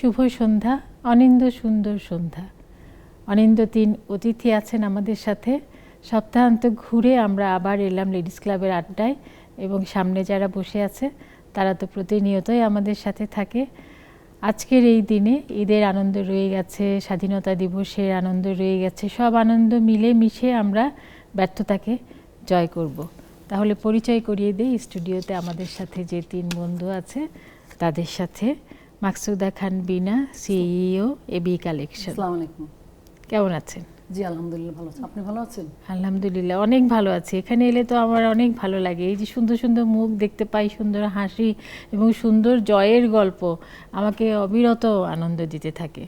শুভ সন্ধ্যা, অনিন্দ সুন্দর সন্ধ্যা। অনিন্দ 3 অতিথি আছেন আমাদের সাথে। সপ্তাহান্ত ঘুরে আমরা আবার এলাম লেডিস ক্লাবের আড্ডায়, এবং সামনে যারা বসে আছে তারা তো প্রতিনিয়তই আমাদের সাথে থাকে। আজকের এই দিনে ঈদের আনন্দ রয়ে গেছে, স্বাধীনতা দিবসের আনন্দ রয়ে গেছে, সব আনন্দ মিলে মিশে আমরা ব্যর্থতাকে জয় করব। তাহলে পরিচয় করিয়ে দেই স্টুডিওতে আমাদের সাথে যে 3 বন্ধু আছে তাদের সাথে। মাকসুদা খান বিনা, সিইও এবি কালেকশন। আসসালামু আলাইকুম। কেমন আছেন? জি আলহামদুলিল্লাহ ভালো আছি। আপনি ভালো আছেন? আলহামদুলিল্লাহ অনেক ভালো আছি। এখানে এলে তো আমার অনেক ভালো লাগে, এই যে সুন্দর সুন্দর মুখ দেখতে পাই, সুন্দর হাসি এবং সুন্দর জয়ের গল্প আমাকে অবিরত আনন্দ দিতে থাকে।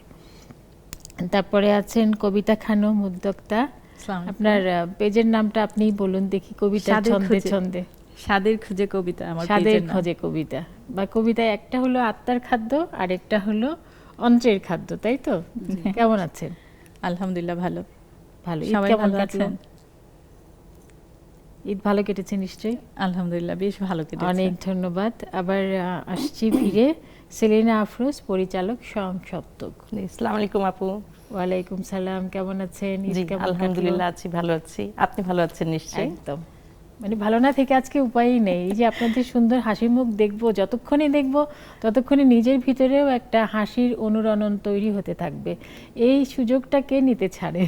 তারপরে আছেন কবিতা খানম, উদ্যোক্তা। আপনার পেজের নামটা আপনিই বলুন দেখি। কবিতা ছন্দে ছন্দে, স্বাদের খুঁজে কবিতা, আমার স্বাদের খোঁজে কবিতা, বা কবিতায় একটা হলো আত্মার খাদ্য আর একটা হলো অন্ত্রের খাদ্য, তাই তো? কেমন আছেন? আলহামদুলিল্লাহ ভালো। ভালো। সবাই কেমন ভালো কাটলো? আছেন? ঈদ ভালো কেটেছে নিশ্চয়ই? আলহামদুলিল্লাহ বেশ ভালো কেটেছে। অনেক ধন্যবাদ। আবার আসছি ফিরে সেলিনা আফরোজ, পরিচালক সংসপ্তক। আসসালামু আলাইকুম আপু। ওয়ালাইকুম সালাম। কেমন আছেন? জি কেমন আলহামদুলিল্লাহ আছি, ভালো আছি। আপনি ভালো আছেন নিশ্চয়ই? একদম, মানে ভালো না থেকে আজকে উপায়ই নেই। এই যে আপনাদের সুন্দর হাসি মুখ দেখবো, যতক্ষণই দেখবো ততক্ষণই নিজের ভিতরেও একটা হাসির অনুরণন তৈরি হতে থাকবে। এই সুযোগটা কে নিতে ছাড়ে?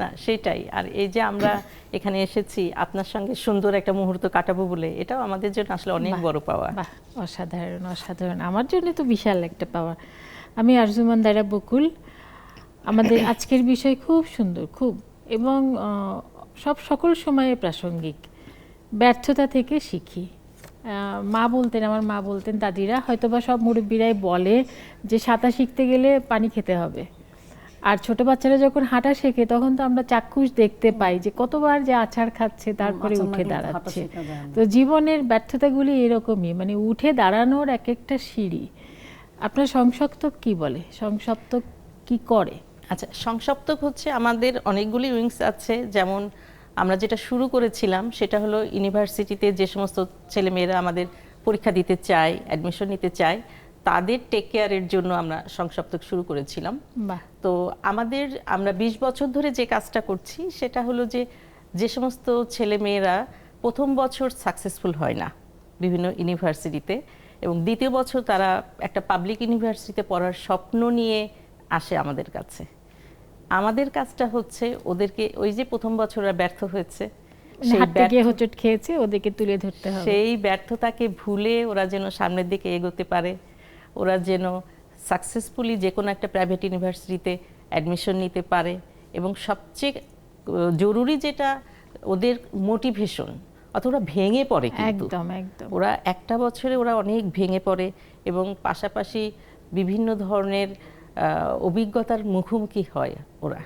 না সেটাই। আর এই যে আমরা এখানে এসেছি আপনার সঙ্গে সুন্দর একটা মুহূর্ত কাটাবো বলে, এটাও আমাদের জন্য আসলে অনেক বড় পাওয়া। বাহ, অসাধারণ অসাধারণ। আমার জন্য তো বিশাল একটা পাওয়া। আমি আরজুমান দারা বকুল। আমাদের আজকের বিষয় খুব সুন্দর, খুব, এবং সকল সময়ে প্রাসঙ্গিক। ব্যর্থতা থেকে শিখি। মা বলতেন, আমার মা বলতেন, দাদিরা, হয়তোবা সব মুরব্বীরাই বলে যে সাঁতার শিখতে গেলে পানি খেতে হবে। আর ছোট বাচ্চারা যখন হাঁটা শেখে তখন তো আমরা চাক্ষুষ দেখতে পাই যে কতবার যে আছাড় খাচ্ছে, তারপরে উঠে দাঁড়াচ্ছে। তো জীবনের ব্যর্থতাগুলি এরকমই, মানে উঠে দাঁড়ানোর এক একটা সিঁড়ি। আপনার সংসপ্তক কি বলে? সংসপ্তক কি করে? আচ্ছা, সংসপ্তক হচ্ছে আমাদের অনেকগুলি উইংস আছে। যেমন আমরা যেটা শুরু করেছিলাম সেটা হলো ইউনিভার্সিটিতে যে সমস্ত ছেলেমেয়েরা আমাদের পরীক্ষা দিতে চায়, অ্যাডমিশন নিতে চায়, তাদের টেক কেয়ারের জন্য আমরা সংসপ্তক শুরু করেছিলাম। তো আমরা 20 বছর ধরে যে কাজটা করছি সেটা হলো যে সমস্ত ছেলেমেয়েরা প্রথম বছর সাকসেসফুল হয় না বিভিন্ন ইউনিভার্সিটিতে, এবং দ্বিতীয় বছর তারা একটা পাবলিক ইউনিভার্সিটিতে পড়ার স্বপ্ন নিয়ে আসে আমাদের কাছে। আমাদের কাজটা হচ্ছে ওদেরকে, ওই যে প্রথম বছর ওরা ব্যর্থ হয়েছে, হোঁচট খেয়েছে, ওদেরকে তুলে ধরতে হবে। সেই ব্যর্থতাকে ভুলে ওরা যেন সামনের দিকে এগোতে পারে, ওরা যেন সাকসেসফুলি যে কোনো একটা প্রাইভেট ইউনিভার্সিটিতে অ্যাডমিশন নিতে পারে। এবং সবচেয়ে জরুরি যেটা, ওদের মোটিভেশন, অথবা ওরা ভেঙে পড়ে, কিন্তু ওরা একটা বছরে ওরা অনেক ভেঙে পড়ে, এবং পাশাপাশি বিভিন্ন ধরনের অভিজ্ঞতার মুখোমুখি হয় ওরা,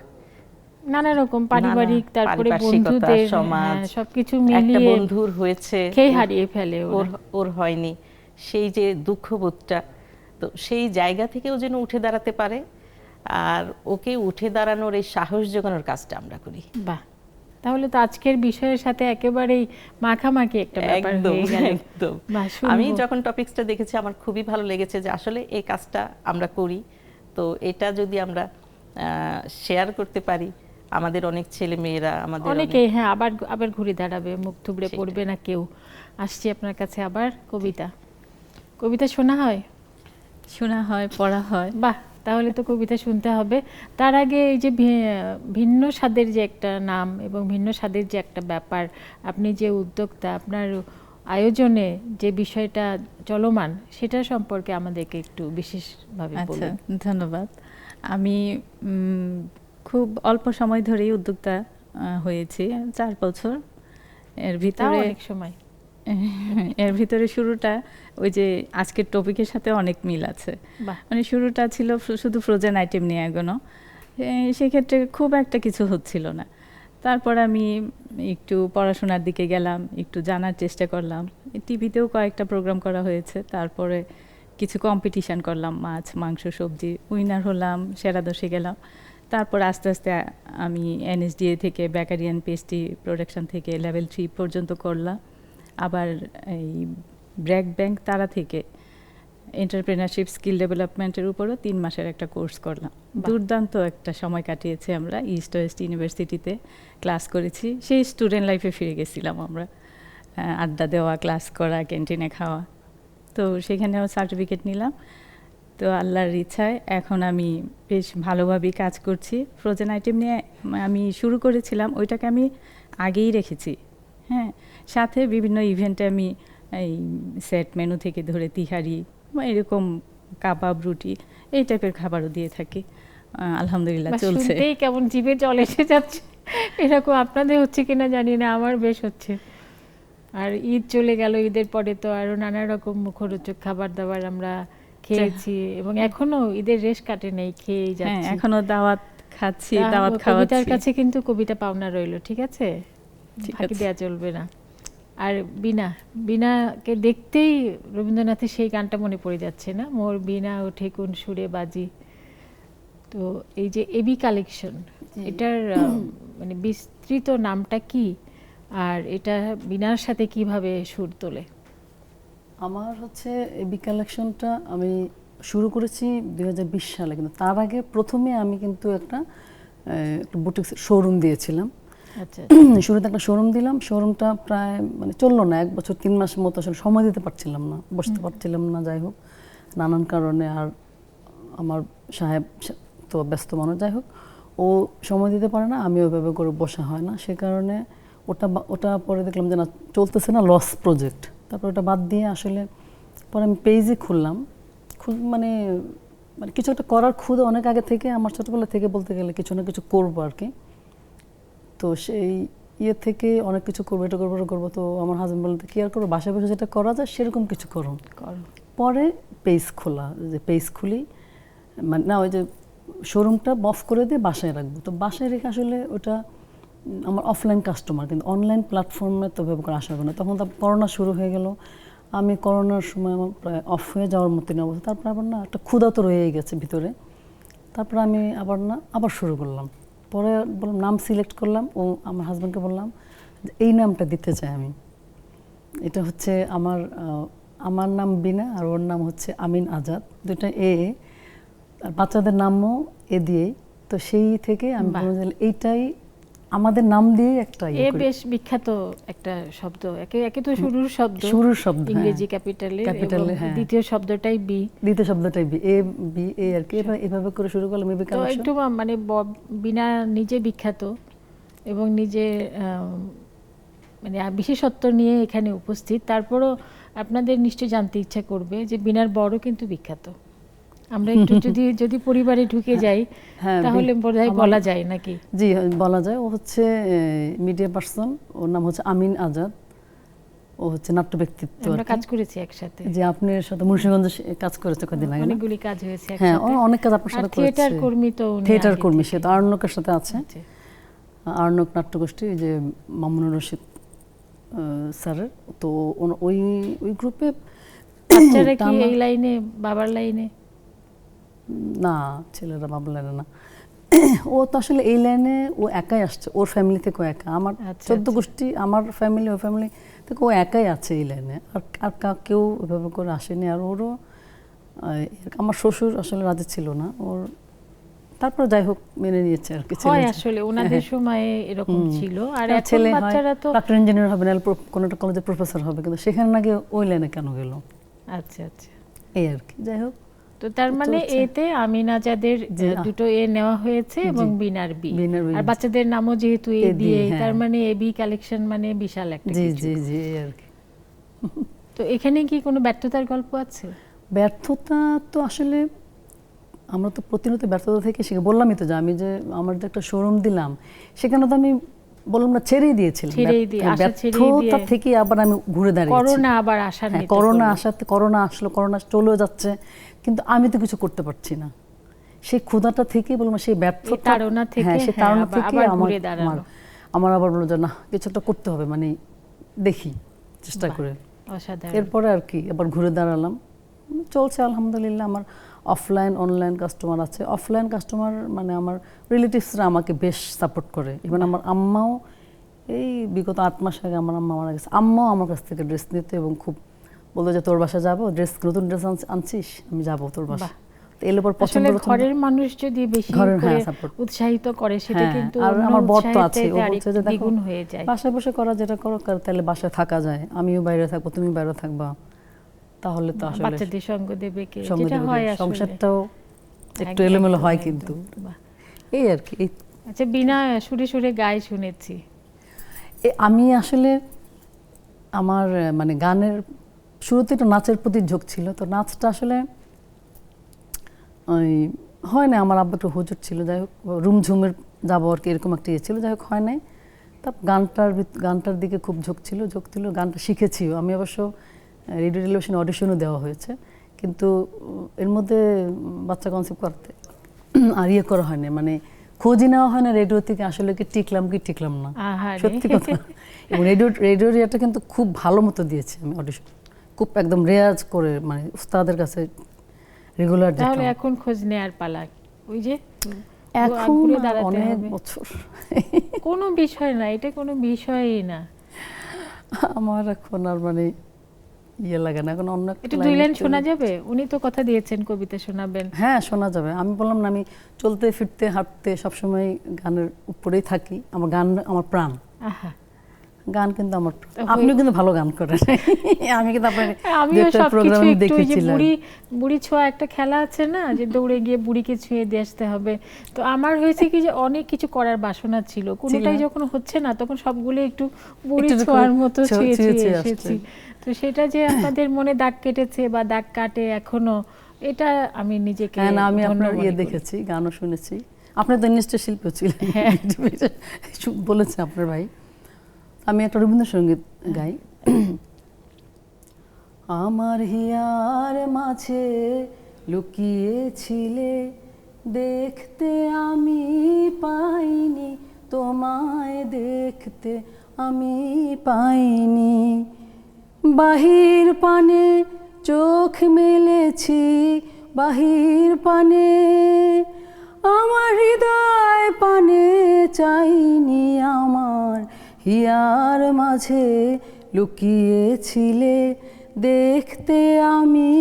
নানা রকম পারিবারিক, তারপরে বন্ধুদের, সমাজ, সবকিছু মিলিয়ে। একটা বন্ধুর হয়েছে, খেয়ে হারিয়ে ফেলে, ওর হয়নি, সেই যে দুঃখবোধটা। তো সেই জায়গা থেকেও যেন উঠে দাঁড়াতে পারে, আর ওকে উঠে দাঁড়ানোর এই সাহস জোগানোর কাজটা আমরা করি। বাহ, তাহলে তো আজকের বিষয়ের সাথে একেবারেই মাখামাখি একটা ব্যাপার হয়ে গেল। একদম। আমি যখন টপিকসটা দেখেছি আমার খুবই ভালো লেগেছে যে আসলে এই কাজটা আমরা করি। তো এটা যদি আমরা শেয়ার করতে পারি, আমাদের অনেক ছেলে মেয়েরা, আমাদের অনেকেই, হ্যাঁ, আবার ঘুরে দাঁড়াবে, মুখ থুবড়ে পড়বে না কেউ। আসছি আপনার কাছে আবার। কবিতা শোনা হয়? শোনা হয়, পড়া হয়। বাহ, তাহলে তো কবিতা শুনতে হবে। তার আগে এই যে ভিন্ন স্বাদের যে একটা নাম এবং ভিন্ন স্বাদের যে একটা ব্যাপার, আপনি যে উদ্যোক্তা, আপনার আয়োজনে যে বিষয়টা চলমান, সেটা সম্পর্কে আমাদেরকে একটু বিশেষভাবে বলুন। ধন্যবাদ। আমি খুব অল্প সময় ধরেই উদ্যোক্তা হয়েছি, 4 বছর। এর ভিতরে শুরুটা ওই যে আজকের টপিকের সাথে অনেক মিল আছে। মানে শুরুটা ছিল শুধু ফ্রোজেন আইটেম নিয়ে এগোনো, সেক্ষেত্রে খুব একটা কিছু হচ্ছিল না। তারপর আমি একটু পড়াশোনার দিকে গেলাম, একটু জানার চেষ্টা করলাম। টিভিতেও কয়েকটা প্রোগ্রাম করা হয়েছে। তারপরে কিছু কম্পিটিশান করলাম, মাছ, মাংস, সবজি, উইনার হলাম, সেরা 10-এ গেলাম। তারপর আস্তে আস্তে আমি এনএসডিএ থেকে বেকারি অ্যান্ড পেস্ট্রি প্রোডাকশন থেকে লেভেল 3 পর্যন্ত করলাম। আবার এই ব্র্যাক ব্যাংক তারা থেকে এন্টারপ্রেনারশিপ স্কিল ডেভেলপমেন্টের উপরও 3 মাসের একটা কোর্স করলাম। দুর্দান্ত একটা সময় কাটিয়েছি আমরা। ইস্ট ওয়েস্ট ইউনিভার্সিটিতে ক্লাস করেছি। সেই স্টুডেন্ট লাইফে ফিরে গেছিলাম আমরা। আড্ডা দেওয়া, ক্লাস করা, ক্যান্টিনে খাওয়া। তো সেখানেও সার্টিফিকেট নিলাম। তো আল্লাহর ইচ্ছায় এখন আমি বেশ ভালোভাবেই কাজ করছি। ফ্রোজেন আইটেম নিয়ে আমি শুরু করেছিলাম, ওইটাকে আমি আগেই রেখেছি। হ্যাঁ, সাথে বিভিন্ন ইভেন্টে আমি এই সেট মেনু থেকে ধরে তিহারি বা এরকম কাবাব, রুটি এই টাইপের খাবারও দিয়ে থাকি। আলহামদুলিল্লাহ বাহ, চলছে। শুনতেই কেমন জিভে জল এসে যাচ্ছে। এরকম আপনাদের হচ্ছে কিনা জানি না, আমার বেশ হচ্ছে। আর ঈদ চলে গেল, ঈদের পরে তো আরো নানা রকম মুখরোচক খাবার দাবার আমরা খেয়েছি এবং এখনো ঈদের রেশ কাটে নেই, খেয়েই হ্যাঁ, যাচ্ছি। এখনো দাওয়াত খাচ্ছি, তা দাওয়াত কবিতার খাওয়াচ্ছি। কাছে কিন্তু কবিতা পাওনা রইলো, ঠিক আছে? ঠিক ফাঁকি আছে। দেওয়া চলবে না। আর বিনাকে দেখতেই রবীন্দ্রনাথের সেই গানটা মনে পড়ে যাচ্ছে না, মোর বিনা ওঠে কোন সুরে বাজি। তো এই যে এবি কালেকশন, এটার মানে বিস্তৃত নামটা কি, আর এটা বিনার সাথে কিভাবে সুর তোলে? আমার হচ্ছে এবি কালেকশনটা আমি শুরু করেছি 2020 সালে, কিন্তু তার আগে প্রথমে আমি কিন্তু একটা বুটিক শোরুম দিয়েছিলাম। আচ্ছা, শুরুতে একটা শোরুম দিলাম। শোরুমটা প্রায় মানে চললো না, 1 বছর 3 মাসের মতো আসলে সময় দিতে পারছিলাম না, বসতে পারছিলাম না, যাই হোক নানান কারণে। আর আমার সাহেব তো ব্যস্ত মানুষ, যাই হোক ও সময় দিতে পারে না, আমি ওইভাবে করে বসা হয় না, সে কারণে ওটা পরে দেখলাম যে না, চলতেছে না, লস প্রজেক্ট। তারপর ওটা বাদ দিয়ে আসলে পরে আমি পেজই খুললাম। মানে মানে কিছু একটা করার ক্ষুদা অনেক আগে থেকে, আমার ছোটোবেলা থেকে বলতে গেলে কিছু না কিছু করবো আর কি। তো সেই ইয়ে থেকে অনেক কিছু করবো, এটা করবো, ওটা করবো। তো আমার হাজব্যান্ড বলতে কি আর করবো, বাসায় বসে যেটা করা যায় সেরকম কিছু করো। পরে পেজ খোলা, যে পেজ খুলি মানে না, ওই যে শোরুমটা অফ করে দিয়ে বাসায় রাখবো। তো বাসায় রেখে আসলে ওটা আমার অফলাইন কাস্টমার, কিন্তু অনলাইন প্ল্যাটফর্মে তো ভাবে করে আসা হবে না। তখন তো করোনা শুরু হয়ে গেল। আমি করোনার সময় আমার প্রায় অফ হয়ে যাওয়ার মতন অবস্থা। তারপর আবার না একটা ক্ষুধা তো রয়েই গেছে ভিতরে। তারপর আমি আবার শুরু করলাম। পরে বললাম, নাম সিলেক্ট করলাম, ও আমার হাজব্যান্ডকে বললাম যে এই নামটা দিতে চাই আমি। এটা হচ্ছে আমার নাম বিনা আর ওর নাম হচ্ছে আমিন আজাদ, দুটা আর বাচ্চাদের নামও এ দিয়েই। তো সেই থেকে আমি বললাম যে এইটাই আমাদের নাম দিয়ে একটা এ বেশ বিখ্যাত একটা শব্দ, একে তো শুরুর শব্দ ইংরেজি ক্যাপিটালে, হ্যাঁ। দ্বিতীয় শব্দটাই বি, বি এ আর কি। এভাবে করে শুরু করলাম এবি তো কালেকশন। একটু মানে বিনা নিজে বিখ্যাত এবং নিজে মানে বিশেষত্ব নিয়ে এখানে উপস্থিত। তারপরও আপনাদের নিশ্চয় জানতে ইচ্ছা করবে যে বিনার বড় কিন্তু বিখ্যাত। আমরা একটু যদি পরিবারে ঢুকে যাই তাহলে বোধহয় বলা যায় নাকি? জি বলা যায়। ও হচ্ছে মিডিয়া পার্সন, ওর নাম হচ্ছে আমিন আজাদ। ও হচ্ছে নাট্য ব্যক্তিত্ব। আমরা কাজ করেছি একসাথে। যে আপনার সাথে মুন্সিগঞ্জে কাজ করেছে কদিন আগে, অনেকগুলি কাজ হয়েছে একসাথে। হ্যাঁ, অনেক কাজ আপনার সাথে করেছে। থিয়েটার কর্মী তো উনি, থিয়েটার কর্মী, সে তো আর্ণকের সাথে আছে। আর্ণক নাট্যগোষ্ঠী, যে মামুনুর রশিদ স্যারের। তো ওই গ্রুপে বাচ্চারা কি এই লাইনে, বাবার লাইনে? না, ছেলেরা বাবার লাইনে না। ও তো আসলে এই লাইনে ও একাই আসছে, ওর ফ্যামিলি থেকে ও একা। আমার 14 গোষ্ঠী, আমার ফ্যামিলি, ওর ফ্যামিলি থেকে ও একাই আছে এই লাইনে। আর কেউ ওইভাবে করে আসেনি। আর ওরও আমার শ্বশুর আসলে রাজি ছিল না ওর, তারপর যাই হোক মেনে নিয়েছে আর কি। হয় আসলে ওনাদের সময়ে এরকম ছিল। আর এখন ছেলে বাচ্চারা তো ডাক্তার ইঞ্জিনিয়ার হবে, না কোনো একটা কলেজে প্রফেসর হবে, কিন্তু সেখানে নাকি ওই লাইনে কেন গেল, আচ্ছা এই আর কি। যাই হোক, তো তার মানে এতে আমিন আজাদের দুটো এ নেওয়া হয়েছে এবং বিনার বি, আর বাচ্চাদের নামও যেহেতু এ দিয়ে, তার মানে এবি কালেকশন মানে বিশাল একটা কিছু। জি আর কি। তো এখানে কি কোনো ব্যর্থতার গল্প আছে? ব্যর্থতা তো আসলে আমরা তো প্রতিনিয়ত ব্যর্থতা থেকে শিখে, বললামই তো যে আমি যে আমার যে একটা শোরুম দিলাম, সেখানে তো আমি বললাম না, ছেড়েই দিয়েছিলাম। ব্যর্থতা থেকে আবার আমি ঘুরে দাঁড়িয়েছি। করোনা আবার আসার, করোনা আসলো, করোনা চলেও যাচ্ছে, কিন্তু আমি তো কিছু করতে পারছি না। সেই ক্ষুধাটা থেকে বললাম, সেই ব্যর্থতা, সেই তাড়না থেকে আমার আবার বললো যে না, কিছু একটা করতে হবে, মানে দেখি চেষ্টা করে। এরপরে আর কি আবার ঘুরে দাঁড়ালাম, চলছে আলহামদুলিল্লাহ। আমার অফলাইন অনলাইন কাস্টমার আছে। অফলাইন কাস্টমার মানে আমার রিলেটিভসরা আমাকে বেশ সাপোর্ট করে। ইভেন আমার আম্মাও, এই বিগত 8 মাস আগে আমার আম্মা মারা গেছে, আম্মাও আমার কাছ থেকে ড্রেস নিত এবং খুব বলতো যে তোর বাসায় যাবো, নতুন ড্রেস আনছিস, আমি যাবো তোর বাসায়। তো এলে পর পছন্দ আসলে ঘরের মানুষ যদি বেশি ঘরের, করে হ্যাঁ, support। উৎসাহিত করে সেটা হ্যাঁ, কিন্তু আর অন্য আমার বর তো উৎসাহের আছে, ও চাইতে বলছে যে আরেকটু দেখো দ্বিগুণ হয়ে যায়। বাসায় বসে করা যেটা করো, তাহলে বাসায় থাকা যায়, আমিও বাইরে থাকবো, তুমি বাইরে থাকবা, তাহলে তো আসলে বাচ্চাদের সঙ্গ দেবে কে, সঙ্গ যেটা দেবে হয় কে? আসলে সংসারটাও একটু একদম, এলোমেলো হয় একদম, কিন্তু বাহ। এই আর কি। আচ্ছা, বিনা সুরে সুরে গায়ে শুনেছি। আমি আসলে আমার মানে গানের শুরুতে একটু নাচের প্রতি ঝোঁক ছিল, তো নাচটা আসলে ওই হয় না, আমার আব্বা একটু হুজুর ছিল, যাই হোক রুমঝুমের যাবো আর কি, এরকম একটা ইয়ে ছিল, যাই হোক হয় নাই। তারপর গানটার দিকে খুব ঝোঁক ছিল, গানটা শিখেছিও আমি অবশ্য, রেডিও টেলিভিশন অডিশনও দেওয়া হয়েছে, কিন্তু এর মধ্যে বাচ্চা কনসেপ্ট করতে আর ইয়ে করা হয় না, মানে খোঁজই নেওয়া হয় না রেডিও থেকে আসলে কি টিকলাম না, আহারে। সত্যি কথা। এবং রেডিওর ইয়েটা কিন্তু খুব ভালো মতো দিয়েছি আমি অডিশন, খুব একদম রেয়াজ করে, মানে উস্তাদের কাছে রেগুলার তাহলে যেতাম। এখন খোঁজ নেয়ার পালা, ওই যে এখন ঘুরে দাঁড়াতে অনেক হবে। বছর কোনো বিষয় না, এটা কোনো বিষয়ই না। আমার এখন আর মানে ইয়ে লাগে না, এখন অন্য একটা একটু line দুই লাইন চলে শোনা যাবে? উনি তো কথা দিয়েছেন কবিতা শোনাবেন। হ্যাঁ, শোনা যাবে। আমি বললাম না, আমি চলতে ফিরতে হাঁটতে সবসময় গানের উপরেই থাকি, আমার গান আমার প্রাণ, আহা, গান কিন্তু আমার প্রাণ। তো আপনিও কিন্তু ভালো গান করেন আমি কিন্তু আপনার আমিও সবকিছু প্রোগ্রামে একটু, ওই যে দেখেছিলাম। বুড়ি ছোঁয়া একটা খেলা আছে না, যে দৌড়ে গিয়ে বুড়িকে ছুঁয়ে দিয়ে আসতে হবে। তো আমার হয়েছে কি, যে অনেক কিছু করার বাসনা ছিল, কোনোটাই যখন হচ্ছে না তখন সবগুলো একটু বুড়ি একটু ছোঁয়ার মতো ছুঁয়ে ছুঁয়ে ছুঁয়ে আসছে। এসেছি। তো সেটা যে আপনাদের মনে দাগ কেটেছে বা দাগ কাটে এখনো, এটা আমি নিজেকে হ্যাঁ না, আমি ধন্য আপনার মনে ইয়ে করি। দেখেছি, গানও শুনেছি, আপনি তো নিশ্চয় শিল্পী ছিলেন, হ্যাঁ। বলেছে আপনার ভাই। আমি একটা রবীন্দ্রসঙ্গীত গাই। আমার হিয়ার মাঝে লুকিয়েছিলে, দেখতে আমি পাইনি, তোমায় দেখতে আমি পাইনি, বাহির পানে চোখ মেলেছি, বাহির পানে আমার হৃদয় পানে চাইনি, আমার হিয়ার মাঝে লুকিয়েছিলে, দেখতে আমি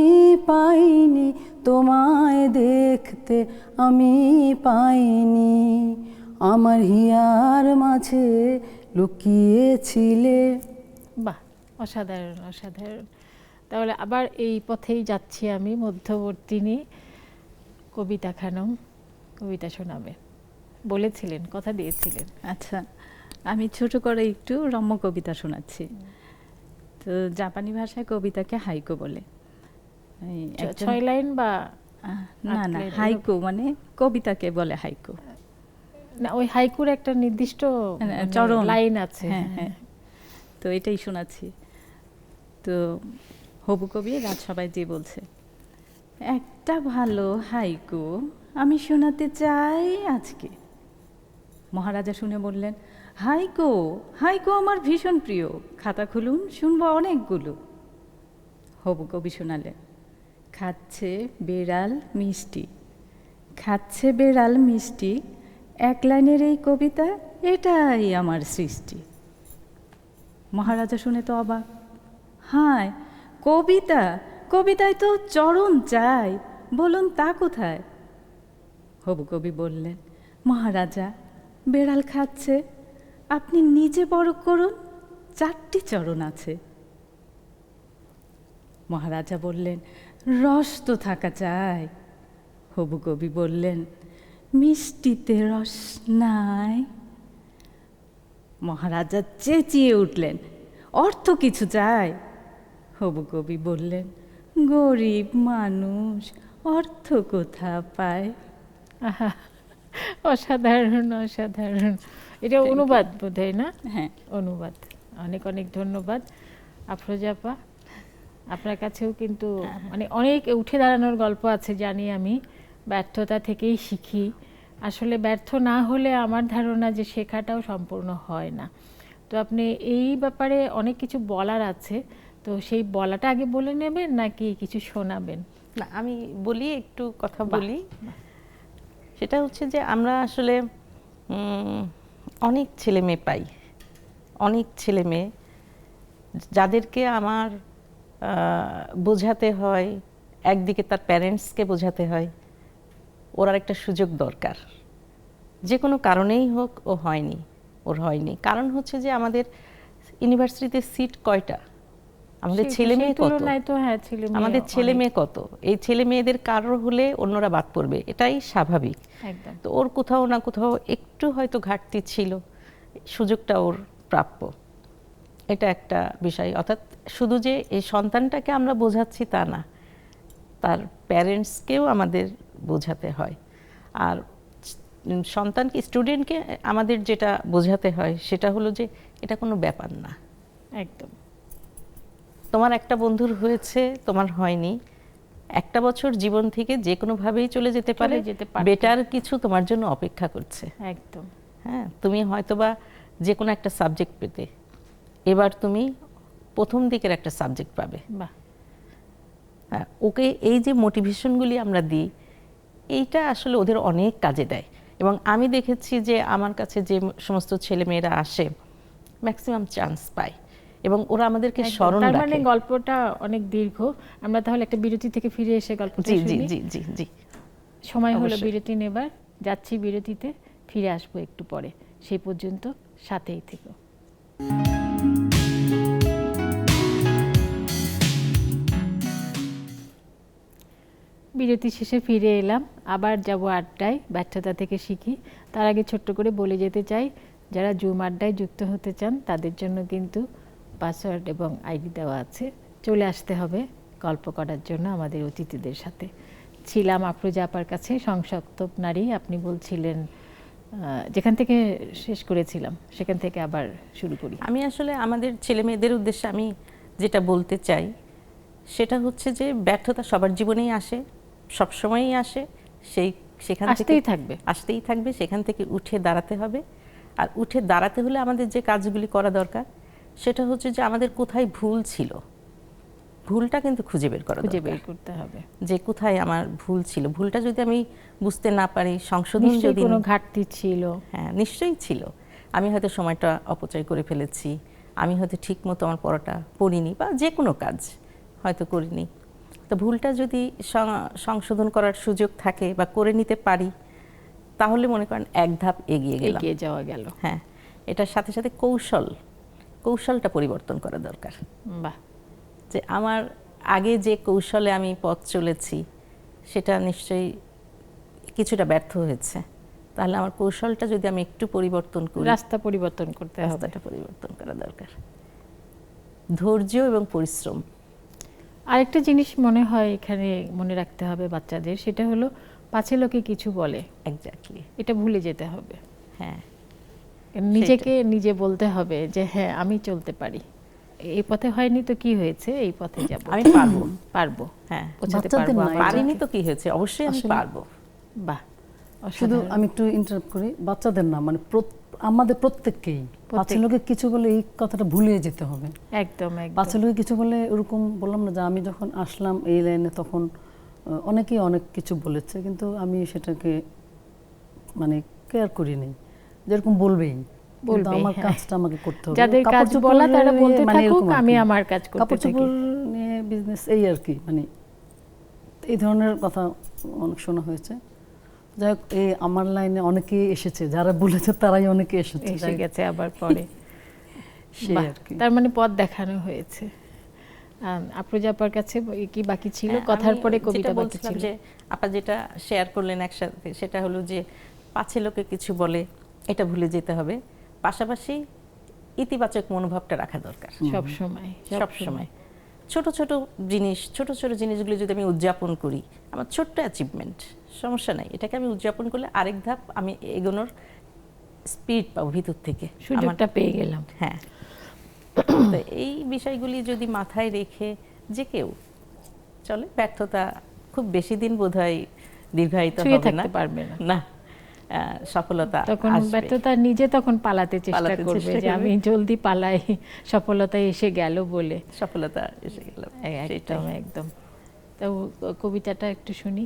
পাইনি, তোমায় দেখতে আমি পাইনি, আমার হিয়ার মাঝে লুকিয়েছিলে। বাহ, অসাধারণ অসাধারণ। তাহলে আবার এই পথেই যাচ্ছি আমি, মধ্যবর্তিনী কবিতা খানম, কবিতা শোনাবে বলেছিলেন, কথা দিয়েছিলেন। আচ্ছা, আমি ছোট করে একটু রম্য কবিতা শোনাচ্ছি। তো জাপানি ভাষায় কবিতাকে হাইকো বলে। এই একজন- 6 লাইন বা না না, লাইন, হাইকো মানে কবিতাকে বলে হাইকো। না, ওই হাইকুর একটা নির্দিষ্ট মানে মানে চরণ। লাইন আছে। হ্যাঁ হ্যাঁ, তো এটাই শোনাচ্ছি। তো হবু কবি রাজসভায় যে বলছে, একটা ভালো হাইকো আমি শোনাতে চাই আজকে। মহারাজা শুনে বললেন, হাইকো হাইকো আমার ভীষণ প্রিয়, খাতা খুলুন, শুনবো অনেকগুলো। হবু কবি শোনালেন, খাচ্ছে বেড়াল মিষ্টি, খাচ্ছে বেড়াল মিষ্টি, এক লাইনের এই কবিতা, এটাই আমার সৃষ্টি। মহারাজা শুনে তো অবাক, হায় কবিতা, কবিতায় তো চরণ চাই, বলুন তা কোথায়? হবু কবি বললেন, মহারাজা বেড়াল খাচ্ছে, আপনি নিজে বড় করুন, 4টি চরণ আছে। মহারাজা বললেন, রস তো থাকা চাই। হবু কবি বললেন, মিষ্টিতে রস নাই। মহারাজা চেঁচিয়ে উঠলেন, অর্থ কিছু চাই। হবু কবি বললেন, গরিব মানুষ অর্থ কোথা পায়? আহা, অসাধারণ অসাধারণ। এটা অনুবাদ বোধহয় না? হ্যাঁ, অনুবাদ। অনেক অনেক ধন্যবাদ আফরোজা আপা। আপনার কাছেও কিন্তু মানে অনেক উঠে দাঁড়ানোর গল্প আছে জানি আমি, ব্যর্থতা থেকেই শিখি। আসলে ব্যর্থ না হলে আমার ধারণা যে শেখাটাও সম্পূর্ণ হয় না। তো আপনি এই ব্যাপারে অনেক কিছু বলার আছে, তো সেই বলাটা আগে বলে নেবেন নাকি কিছু শোনাবেন? না, আমি বলি, একটু কথা বলি। সেটা হচ্ছে যে আমরা আসলে অনেক ছেলে মেয়ে পাই, অনেক ছেলে মেয়ে যাদেরকে আমার বোঝাতে হয়, একদিকে তার প্যারেন্টসকে বোঝাতে হয় ওর আর একটা সুযোগ দরকার, যে কোনো কারণেই হোক ও হয়নি, ওর হয়নি। কারণ হচ্ছে যে আমাদের ইউনিভার্সিটিতে সিট কয়টা, আমাদের ছেলে মেয়ে কত, আমাদের ছেলে মেয়ে কত, এই ছেলে মেয়েদের কারোর হলে অন্যরা বাদ পড়বে, এটাই স্বাভাবিক। একদম। তো ওর কোথাও না কোথাও একটু হয়তো ঘাটতি ছিল, সুযোগটা ওর প্রাপ্য, এটা একটা বিষয়। অর্থাৎ শুধু যে এই সন্তানটাকে আমরা বোঝাচ্ছি তা না, তার প্যারেন্টসকেও আমাদের বোঝাতে হয়। আর সন্তানকে, স্টুডেন্টকে আমাদের যেটা বোঝাতে হয় সেটা হলো যে এটা কোনো ব্যাপার না। একদম। তোমার একটা বন্ধুর হয়েছে, তোমার হয়নি, একটা বছর জীবন থেকে যে কোনোভাবেই চলে যেতে পারে, বেটার কিছু তোমার জন্য অপেক্ষা করছে। একদম। হ্যাঁ, তুমি হয়তোবা যে কোনো একটা সাবজেক্ট পেতে, এবার তুমি প্রথম দিকের একটা সাবজেক্ট পাবে। বাহ। হ্যাঁ, ওকে এই যে মোটিভেশনগুলি আমরা দিই, এইটা আসলে ওদের অনেক কাজে দেয়। এবং আমি দেখেছি যে আমার কাছে যে সমস্ত ছেলেমেয়েরা আসে ম্যাক্সিমাম চান্স পায় এবং ওরা আমাদেরকে স্মরণ তার রাখে। মানে গল্পটা অনেক দীর্ঘ। আমরা তাহলে একটা বিরতি থেকে ফিরে এসে গল্পটা জি জি শুনি। জি জি জি সময় হলো অবশ্যই। বিরতি নেবার, যাচ্ছি বিরতিতে, ফিরে আসবো একটু পরে। সেই পর্যন্ত সাথেই থেকো। বিরতি শেষে ফিরে এলাম, আবার যাব আড্ডায়, ব্যর্থতা থেকে শিখি। তার আগে ছোট্ট করে বলে যেতে চাই, যারা জুম আড্ডায় যুক্ত হতে চান তাদের জন্য কিন্তু পাসওয়ার্ড এবং আইডি দেওয়া আছে, চলে আসতে হবে গল্প করার জন্য আমাদের অতিথিদের সাথে। ছিলাম আফরোজা আপার কাছে, সংসপ্তক নারী। আপনি বলছিলেন যেখান থেকে শেষ করেছিলাম সেখান থেকে আবার শুরু করি। আমি আসলে আমাদের ছেলে মেয়েদের উদ্দেশ্যে আমি যেটা বলতে চাই সেটা হচ্ছে যে ব্যর্থতা সবার জীবনেই আসে, সবসময়ই আসে, সেখান থেকে আসতেই থাকবে। সেখান থেকে উঠে দাঁড়াতে হবে। আর উঠে দাঁড়াতে হলে আমাদের যে কাজগুলি করা দরকার সেটা হচ্ছে যে আমাদের কোথায় ভুল ছিল, ভুলটা কিন্তু খুঁজে বের করতে হবে, যে কোথায় আমার ভুল ছিল। ভুলটা যদি আমি বুঝতে না পারি, সংশোধন যদি কোনো ঘাটতি ছিল, হ্যাঁ নিশ্চয়ই ছিল, আমি হয়তো সময়টা অপচয় করে ফেলেছি, আমি হয়তো ঠিক মতো আমার পড়াটা পড়িনি বা যে কোনো কাজ হয়তো করিনি, তো ভুলটা যদি সংশোধন করার সুযোগ থাকে বা করে নিতে পারি তাহলে মনে করেন এক ধাপ এগিয়ে যাওয়া গেল। হ্যাঁ, এটার সাথে সাথে কৌশলটা পরিবর্তন করা দরকার। বাহ। যে আমার আগে যে কৌশলে আমি পথ চলেছি সেটা নিশ্চয়ই কিছুটা ব্যর্থ হয়েছে, তাহলে আমার কৌশলটা যদি আমি একটু পরিবর্তন করি, রাস্তা পরিবর্তন করতে হবে, রাস্তাটা পরিবর্তন করা দরকার। ধৈর্য এবং পরিশ্রম। আরেকটা জিনিস মনে হয় এখানে মনে রাখতে হবে বাচ্চাদের, সেটা হলো পাছে লোকে কিছু বলে, এক্স্যাক্টলি, এটা ভুলে যেতে হবে। হ্যাঁ, নিজেকে নিজে বলতে হবে যে হ্যাঁ আমি চলতে পারি, এই পথে হয়নি তো কি হয়েছে, এই পথে যাব, আমি পারবো। হ্যাঁ, পারিনি তো কি হয়েছে, অবশ্যই আমি পারবো। বাহ। শুধু আমি একটু ইন্টারাপ্ট করি, বাচ্চাদের না, মানে আমাদের প্রত্যেককেই পাছে লোকে কিছু বলে এই কথাটা ভুলিয়ে যেতে হবে। একদম। পাছে লোকে কিছু বলে, ওরকম বললাম না যে আমি যখন আসলাম এই লাইনে তখন অনেকেই অনেক কিছু বলেছে, কিন্তু আমি সেটাকে মানে কেয়ার করিনি, যেরকম বলবেই আমার কাজটা আমাকে করতে হবে। যাদের কাজ বলা তারা বলতে থাকুক, আমি আমার কাজ করতে থাকি। কাপড় চোপড় নিয়ে বিজনেস এই আর কি, মানে এই ধরনের কথা অনেক শোনা হয়েছে। যাই হোক, এই আমার লাইনে অনেকেই এসেছে, যারা বলেছে তারাই অনেকে এসে গেছে আবার পরে। তার মানে পথ দেখানো হয়েছে। আফরোজা আপার কাছে কি বাকি ছিল? কথার পরে কবিতা বাকি ছিল। যে আপা যেটা শেয়ার করলেন একসাথে, সেটা হলো যে পাছে লোকে কিছু বলে এটা ভুলে যেতে হবে, পাশাপাশি ইতিবাচক মনোভাবটা রাখা দরকার সব সময়। ছোট ছোট জিনিসগুলো যদি আমি উদযাপন করি, আমার ছোট্ট অ্যাচিভমেন্ট, সমস্যা নাই, এটাকে আমি উদযাপন করলে আরেক ধাপ আমি এগোনোর স্পিড পাবো, ভিতর থেকে সুযোগটা পেয়ে গেলাম। হ্যাঁ, তো এই বিষয়গুলি যদি মাথায় রেখে যে কেউ চলে, ব্যর্থতা খুব বেশি দিন বোধহয় দীর্ঘায়িত হবে না, সফলতা তখন ব্যর্থতা নিজে তখন পালাতে চেষ্টা করবে যে আমি জলদি পালাই, সফলতা এসে গেল বলে। সফলতা এসে গেল, একদম। তো কবিতাটা একটু শুনি।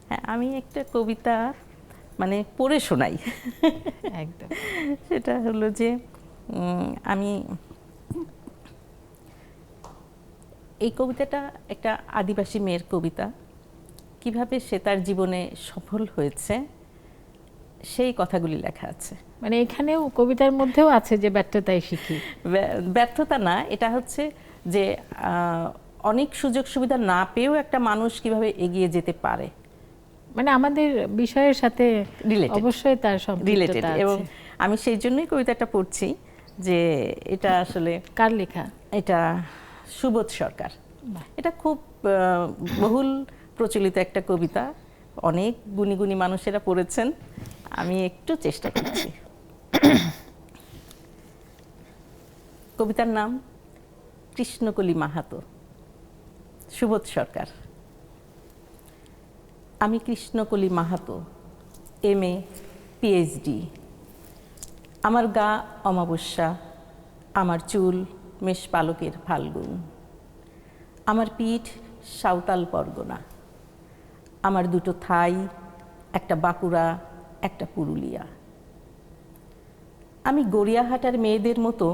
হ্যাঁ, আমি একটা কবিতা মানে পড়ে শোনাই। একদম। সেটা হলো যে আমি এই কবিতাটা একটা আদিবাসী মেয়ের কবিতা। কিভাবে সে তার জীবনে সফল হয়েছে সেই কথাগুলি লেখা আছে। মানে এখানেও কবিতার মধ্যেও আছে যে ব্যর্থতায় শিখি। ব্যর্থতা না, এটা হচ্ছে যে অনেক সুযোগ সুবিধা না পেয়েও একটা মানুষ কিভাবে এগিয়ে যেতে পারে, মানে আমাদের বিষয়ের সাথে Related. অবশ্যই তার রিলেটেড। সম্পৃক্ততা এবং আছে। আমি সেই জন্যই কবিতাটা পড়ছি যে এটা আসলে কার লেখা? এটা সুবোধ সরকার। বাহ। এটা খুব বহুল প্রচলিত একটা কবিতা, অনেক গুণী গুণী মানুষেরা পড়েছেন। আমি একটু চেষ্টা করছি। কবিতার নাম কৃষ্ণকলি মাহাতো, সুবোধ সরকার। আমি কৃষ্ণকলি মাহাতো, MA PhD। আমার গা অমাবস্যা, আমার চুল মেষ পালকের ফাল্গুন, আমার পিঠ সাঁওতাল পরগনা, আমার দুটো থাই, একটা বাঁকুড়া একটা পুরুলিয়া। আমি গড়িয়াহাটার মেয়েদের মতো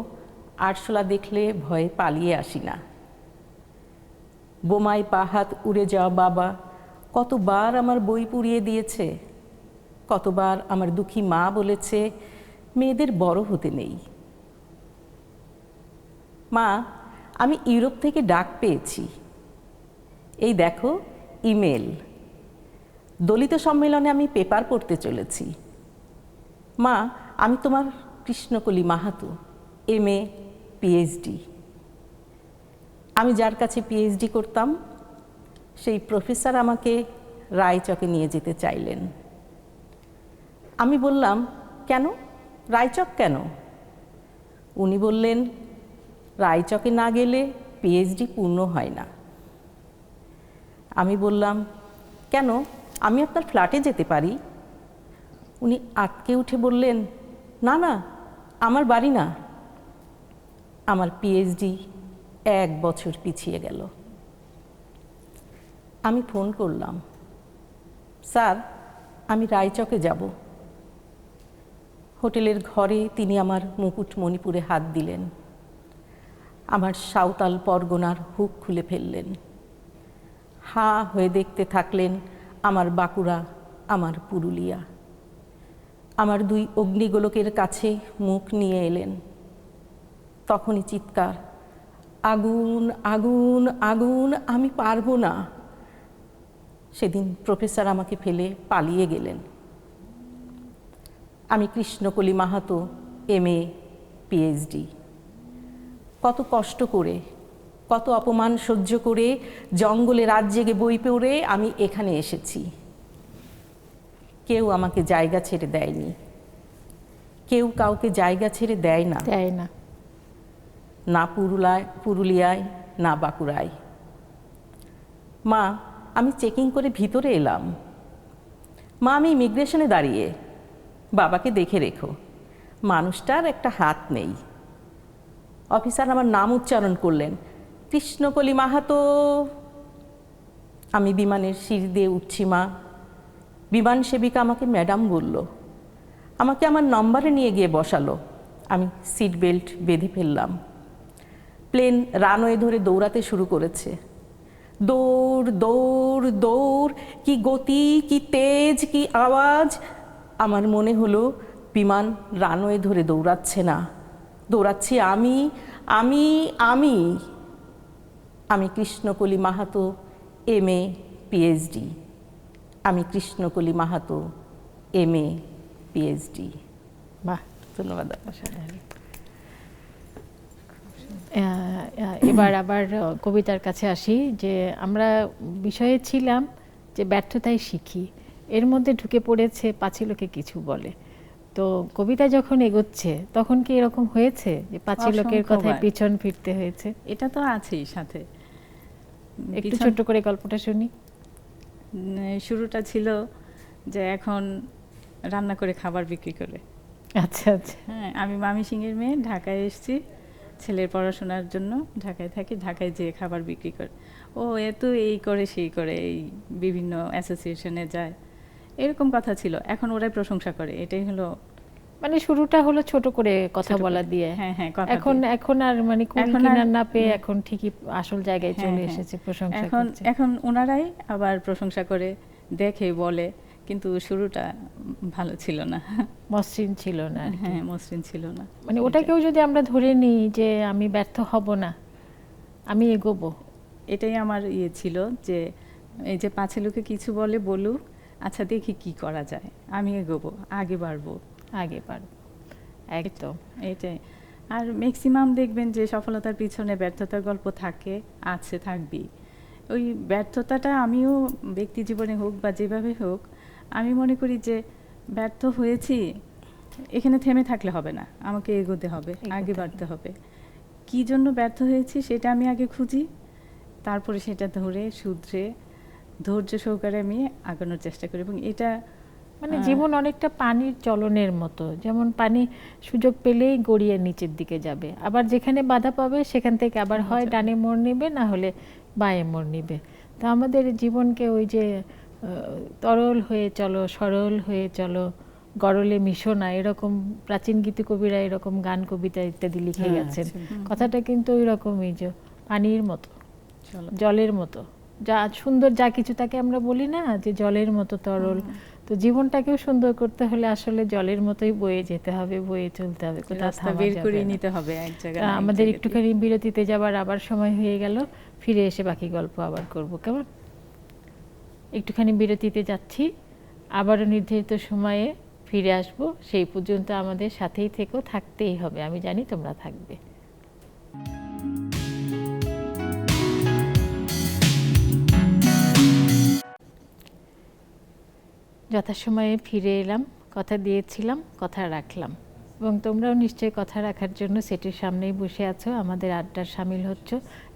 আরশোলা দেখলে ভয়ে পালিয়ে আসি না। বোমায় পা হাত উড়ে যাওয়া বাবা কতবার আমার বই পুড়িয়ে দিয়েছে, কতবার আমার দুঃখী মা বলেছে মেয়েদের বড় হতে নেই। মা, আমি ইউরোপ থেকে ডাক পেয়েছি, এই দেখো ইমেল। দলিত সম্মেলনে আমি পেপার পড়তে চলেছি। মা, আমি তোমার কৃষ্ণকলি মাহাতো, MA PhD। আমি যার কাছে PhD করতাম সেই প্রফেসর আমাকে রায়চকে নিয়ে যেতে চাইলেন। আমি বললাম, কেন, রায়চক কেন? উনি বললেন, রায়চকে না গেলে PhD পূর্ণ হয় না। আমি বললাম, কেন, আমি আপনার ফ্ল্যাটে যেতে পারি। উনি আটকে উঠে বললেন, না না, আমার বাড়ি না। আমার PhD 1 বছর পিছিয়ে গেল। আমি ফোন করলাম, স্যার আমি রায়চকে যাব। হোটেলের ঘরে তিনি আমার মুকুটমণিপুরে হাত দিলেন, আমার সাঁওতাল পরগনার হুক খুলে ফেললেন। হাঁ হয়ে দেখতে থাকলেন আমার বাঁকুড়া, আমার পুরুলিয়া। আমার 2 অগ্নিগোলকের কাছে মুখ নিয়ে এলেন। তখনই চিৎকার, আগুন আগুন আগুন, আমি পারবো না। সেদিন প্রফেসর আমাকে ফেলে পালিয়ে গেলেন। আমি কৃষ্ণকলি মাহাতো, MA PhD। কত কষ্ট করে, কত অপমান সহ্য করে জঙ্গলে রাত জেগে বই পড়ে আমি এখানে এসেছি। কেউ আমাকে জায়গা ছেড়ে দেয়নি, কেউ কাউকে জায়গা ছেড়ে দেয় না, দেয় না। না পুরুলিয়ায় না বাঁকুড়ায়। মা, আমি চেকিং করে ভিতরে এলাম। মা, আমি ইমিগ্রেশনে দাঁড়িয়ে। বাবাকে দেখে রেখো, মানুষটার একটা হাত নেই। অফিসার আমার নাম উচ্চারণ করলেন, কৃষ্ণকলি মাহাতো। আমি বিমানের সিঁড়ি দিয়ে উঠছি মা। বিমান সেবিকা আমাকে ম্যাডাম বলল, আমাকে আমার নম্বরে নিয়ে গিয়ে বসালো। আমি সিট বেল্ট বেঁধে ফেললাম। প্লেন রানওয়ে ধরে দৌড়াতে শুরু করেছে। দৌড় দৌড় দৌড়, কি গতি, কি তেজ, কি আওয়াজ। আমার মনে হলো বিমান রানওয়ে ধরে দৌড়াচ্ছে না, দৌড়াচ্ছি আমি আমি আমি আমি কৃষ্ণকলি মাহাতো, MA PhD। আমি কৃষ্ণকলি মাহাতো, MA PhD। বাহ। ধন্যবাদ। এবার আবার কবিতার কাছে আসি, যে আমরা বিষয়ে ছিলাম যে ব্যর্থতায় শিখি, এর মধ্যে ঢুকে পড়েছে পাঁচি লোকে কিছু বলে। তো কবিতা যখন এগোচ্ছে তখন কি এরকম হয়েছে যে পাঁচি লোকের কথায় অসংখ্যবার। পিছন ফিরতে হয়েছে? এটা তো আছেই সাথে। একটু ছোট্ট করে গল্পটা শুনি। শুরুটা ছিল যে এখন রান্না করে খাবার বিক্রি করে। আচ্ছা আচ্ছা। হ্যাঁ, আমি মামি সিংয়ের মেয়ে, ঢাকায় এসেছি ছেলের পড়াশোনার জন্য, ঢাকায় থাকি, ঢাকায় যেয়ে খাবার বিক্রি করে। ও এ তো এই করে সেই করে, এই বিভিন্ন অ্যাসোসিয়েশনে যায়, এরকম কথা ছিল। এখন ওরাই প্রশংসা করে, এটাই হলো মানে শুরুটা হলো ছোট করে কথা ছোট করে। বলা দিয়ে। হ্যাঁ, হ্যাঁ, কথা এখন দিয়ে। এখন আর মানে কুল এখন আর- কিনার না পেয়ে এখন ঠিকই আসল জায়গায় হ্যাঁ, চলে হ্যাঁ। এসেছে, প্রশংসা এখন করছে। এখন ওনারাই আবার প্রশংসা করে, দেখে, বলে, কিন্তু শুরুটা ভালো ছিল না। মসৃণ ছিল না আর কি। হ্যাঁ, মসৃণ ছিল না। মানে ওটাকেও যদি আমরা ধরে নিই যে আমি ব্যর্থ হব না, আমি এগোবো। এটাই আমার ইয়ে ছিল যে এই যে পাছে লোকে কিছু বলে বলুক, আচ্ছা দেখি কি করা যায়, আমি এগোবো, আগে বাড়বো, আগে পারবো, একদম। এটাই। আর ম্যাক্সিমাম দেখবেন যে সফলতার পিছনে ব্যর্থতার গল্প থাকে, আছে, থাকবেই। ওই ব্যর্থতাটা আমিও ব্যক্তি জীবনে হোক বা যেভাবে হোক, আমি মনে করি যে ব্যর্থ হয়েছি, এখানে থেমে থাকলে হবে না, আমাকে এগোতে হবে, আগে বাড়তে হবে। কি জন্য ব্যর্থ হয়েছি সেটা আমি আগে খুঁজি, তারপরে সেটা ধরে শুধরে ধৈর্য সহকারে আমি আগানোর চেষ্টা করি। এবং এটা মানে জীবন অনেকটা পানির চলনের মতো, যেমন পানি সুযোগ পেলেই গড়িয়ে নিচের দিকে যাবে, আবার যেখানে বাধা পাবে সেখান থেকে আবার হয় ডানে মোড় নেবে, না হলে বাঁয়ে মোড় নেবে। তো আমাদের জীবনকে ওই যে তরল হয়ে চলো, সরল হয়ে চলো, গরলে মিশো না, এরকম প্রাচীন গীতিকবিরা এরকম গান কবিতা ইত্যাদি লিখে হ্যাঁ, গেছেন। কথাটা কিন্তু ওই রকমই, যে পানির মতো, জলের মতো, যা সুন্দর যা কিছু তাকে আমরা বলি না যে জলের মতো তরল। তো জীবনটাকেও সুন্দর করতে হলে আসলে জলের মতোই বয়ে যেতে হবে, বয়ে চলতে হবে, কোথাও রাস্তা থামা বের যাবে করে না। নিতে হবে এক জায়গায়। আমাদের একটুখানি বিরতিতে যাবার আবার সময় হয়ে গেল, ফিরে এসে বাকি গল্প আবার করব, কেমন? একটুখানি বিরতিতে যাচ্ছি, আবারও নির্ধারিত সময়ে ফিরে আসব। সেই পর্যন্ত আমাদের সাথেই থেকো, থাকতেই হবে, আমি জানি তোমরা থাকবে। যথাসময়ে ফিরে এলাম, কথা দিয়েছিলাম, কথা রাখলাম, এবং তোমরাও নিশ্চয়ই কথা রাখার জন্য সেটের সামনেই বসে আছো, আমাদের আড্ডার সামিল হচ্ছ,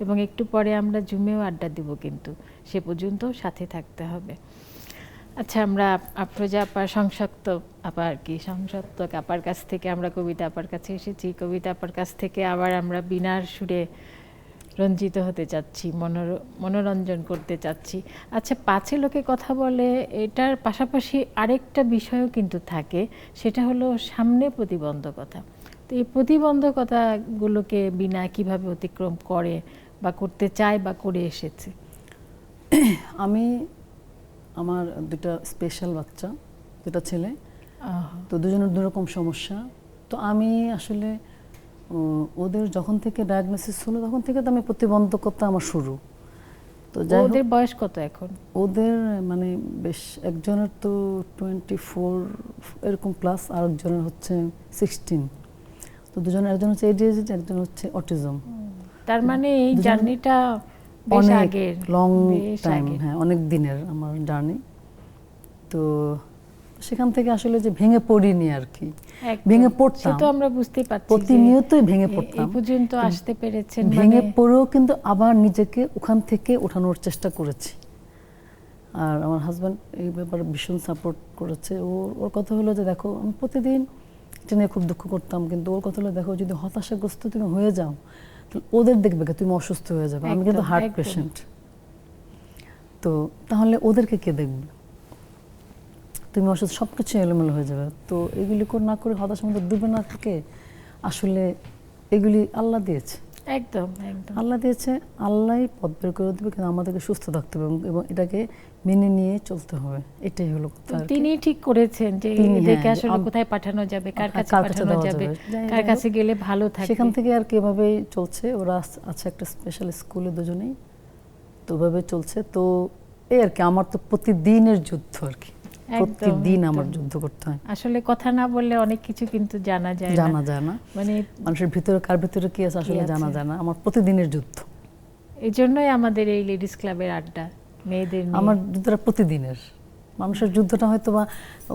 এবং একটু পরে আমরা জুমেও আড্ডা দিব, কিন্তু সে পর্যন্ত সাথে থাকতে হবে। আচ্ছা, আমরা আফরোজা আপা, সংসক্ত আপা আর কি, সংসক্তক আপার কাছ থেকে আমরা কবিতা আপার কাছে এসেছি, কবিতা আপার কাছ থেকে আবার আমরা বিনার সুরে রঞ্জিত হতে চাচ্ছি, মনোরঞ্জন করতে চাচ্ছি। আচ্ছা, পাছে লোকে কথা বলে, এটার পাশাপাশি আরেকটা বিষয়ও কিন্তু থাকে, সেটা হলো সামনে প্রতিবন্ধকতা। তো এই প্রতিবন্ধকতাগুলোকে বিনা কিভাবে অতিক্রম করে বা করতে চায় বা করে এসেছে? আমি, আমার দুটা স্পেশাল বাচ্চা, দুটা ছেলে, তো দুজনের দুরকম সমস্যা। তো আমি আসলে ওদের যখন থেকে ডায়াগনোসিস হলো তখন থেকে তো আমি প্রতিবন্ধকতা আমার শুরু। তো যাই হোক, ওদের বয়স কত এখন? ওদের মানে বেশ, একজনের তো 24 এরকম প্লাস, আর একজনের হচ্ছে 16। তো দুজনের, একজন হচ্ছে ADHD, একজন হচ্ছে অটিজম। তার মানে এই দুজন জার্নিটা বেশ অনেক আগের, লং বেশ টাইম, আগের। হ্যাঁ অনেক দিনের আমার জার্নি। তো সেখান থেকে আসলে যে ভেঙে পড়িনি আর কি, একদম। ভেঙে সে পড়তাম, তো আমরা বুঝতেই পারছি যে প্রতিনিয়তই ভেঙে এই পড়তাম। পর্যন্ত আসতে পেরেছেন, ভেঙে মানে পড়েও কিন্তু আবার নিজেকে ওখান থেকে ওঠানোর চেষ্টা করেছি। আর আমার হাজব্যান্ড এই ব্যাপারে ভীষণ সাপোর্ট করেছে। ওর কথা হলো যে দেখো, আমি প্রতিদিন এটা নিয়ে খুব দুঃখ করতাম, কিন্তু ওর কথা হলো দেখো, যদি হতাশাগ্রস্ত তুমি হয়ে যাও তাহলে ওদের দেখবে কি, তুমি অসুস্থ হয়ে যাবে। আমি কিন্তু একদম, হার্ট একদম। পেশেন্ট, তো তাহলে ওদেরকে কে দেখবে, তুমি অসুস্থ, সব কিছু এলোমেলো হয়ে যাবে। তো এগুলি না করে হতাশার মধ্যে ডুবে না থেকে, আসলে এগুলি আল্লাহ দিয়েছে, একদম একদম আল্লাহ দিয়েছে, আল্লাহই পথ বের করে দেবে, কিন্তু আমাদেরকে সুস্থ থাকতে হবে এবং এটাকে মেনে নিয়ে চলতে হবে। এটাই হলো কথা আর কি। তিনি ঠিক করেছেন যে তিনি, এদেরকে হ্যাঁ, আসলে কোথায় পাঠানো যাবে, কার কাছে কার কাছে পাঠানো দেওয়া যাবে, যাবে, কার কাছে গেলে ভালো থাকবে। সেখান থেকে আর কি এভাবেই চলছে। ওরা আছে একটা স্পেশাল স্কুলে দুজনেই, তো ওভাবে চলছে। তো এই আর কি, আমার তো প্রতিদিনের যুদ্ধ আর কি, প্রতিদিন আমার যুদ্ধ করতে হয়। আসলে কথা না বললে অনেক কিছু কিন্তু জানা যায় না, মানে মানুষের ভিতরে কার ভিতরে কি আছে আসলে জানা যায় না। আমার প্রতিদিনের যুদ্ধ, এই জন্যই আমাদের এই লেডিস ক্লাবের আড্ডা, মেয়েদের নিয়ে। আমার যুদ্ধটা প্রতিদিনের। মানুষের যুদ্ধটা হয়তো বা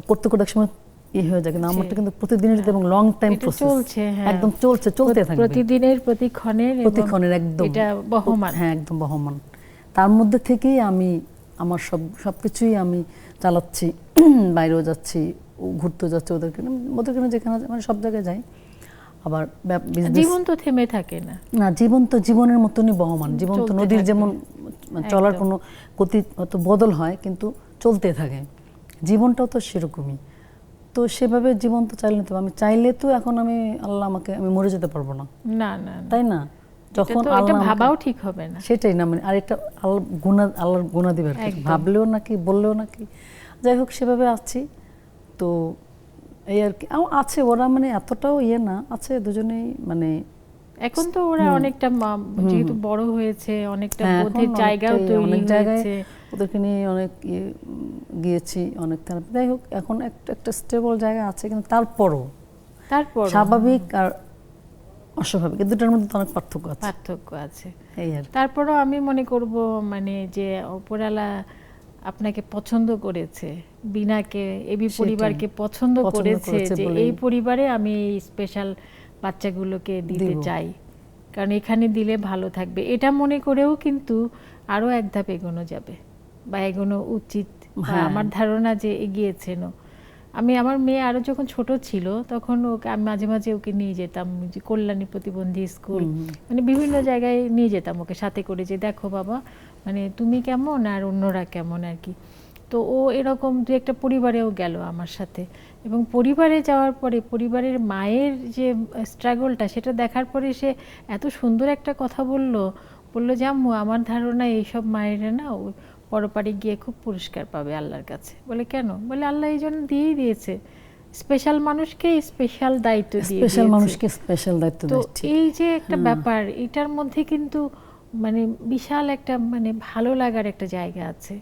করতে করতে একসময় হয়ে যায়, কিন্তু আমারটা কিন্তু প্রতিদিনের যুদ্ধ এবং লং টাইম প্রসেস, চলছে, হ্যাঁ, একদম চলতে থাকবে প্রতিদিনের প্রতিক্ষণের একদম, এটা বহমান, হ্যাঁ একদম বহমান। তার মধ্যে থেকেই আমি আমার সবকিছুই আমি চালাচ্ছি, বাইরেও যাচ্ছি, ঘুরতে যাচ্ছি, ওদেরকে যেখানে মানে সব জায়গায় যাই। আবার জীবন তো থেমে থাকে না, না, জীবন তো জীবনের মতনই বহমান। জীবন তো নদীর যেমন চলার কোনো গতি বদল হয়, কিন্তু চলতে থাকে, জীবনটাও তো সেরকমই। তো সেভাবে জীবন তো চাইলে তো আমি চাইলে তো এখন আমি আল্লাহ আমাকে আমি মরে যেতে পারবো না, না না না। তাই না? যখন এটা তো- এটা আল্লাহ আমাকে- ভাবাও ঠিক হবে না। সেটাই না, মানে আর এটা আল্লাহর গুণা দিবে আর কি, একদম। ভাবলেও নাকি বললেও নাকি। যাই হোক সেভাবে আছি তো এই আর কি। আছে ওরা মানে এতটাও ইয়ে না, আছে দুজনেই মানে এখন তো ওরা অনেকটা যেহেতু বড় হয়েছে, অনেকটা হ্যাঁ, বোধের এখন জায়গাও অনেকটাই, তৈরি অনেক জায়গায় হয়েছে। ওদেরকে নিয়ে অনেক গিয়েছি, অনেক থেরাপি। যাই হোক এখন একটা স্টেবল জায়গা আছে, কিন্তু তারপরও তারপর স্বাভাবিক আর অস্বাভাবিক এই দুটার মধ্যে তো অনেক পার্থক্য আছে, পার্থক্য আছে। এই আর কি। তারপরও আমি মনে করব মানে যে উপরালা আপনাকে পছন্দ করেছে, বিনাকে এবি সেটাই। পরিবারকে পছন্দ পছন্দ করেছে করেছে যে বলেই। এই পরিবারে আমি এই স্পেশাল বাচ্চাগুলোকে দিতে দিব। চাই, কারণ এখানে দিলে ভালো থাকবে। এটা মনে করেও কিন্তু আরো এক ধাপ এগোনো যাবে বা এগোনো উচিত, বা হ্যাঁ। আমার ধারণা যে এগিয়েছেন। আমি আমার মেয়ে আরো যখন ছোট ছিল তখন ওকে আমি মাঝে মাঝে ওকে নিয়ে যেতাম যে কল্যাণী প্রতিবন্ধী স্কুল, মানে বিভিন্ন জায়গায় নিয়ে যেতাম ওকে সাথে করে, যে দেখো বাবা মানে তুমি কেমন আর অন্যরা কেমন আর কি। তো ও এরকম দু একটা পরিবারেও গেল আমার সাথে, এবং পরিবারে যাওয়ার পরে পরিবারের মায়ের যে স্ট্রাগলটা সেটা দেখার পরে সে এত সুন্দর একটা কথা বললো যে আম্মু আমার ধারণা এইসব মায়েরা না পরপারে গিয়ে খুব পুরস্কার পাবে আল্লাহর কাছে। বলে কেন? বলে আল্লাহ এই জন্য দিয়েই দিয়েছে, স্পেশাল মানুষকে স্পেশাল দায়িত্ব দিয়ে স্পেশাল দিয়েছে। মানুষকে স্পেশাল দায়িত্ব তো দিচ্ছে। এই যে একটা ব্যাপার, এটার মধ্যে কিন্তু মানে বিশাল একটা মানে ভালো লাগার একটা জায়গা আছে।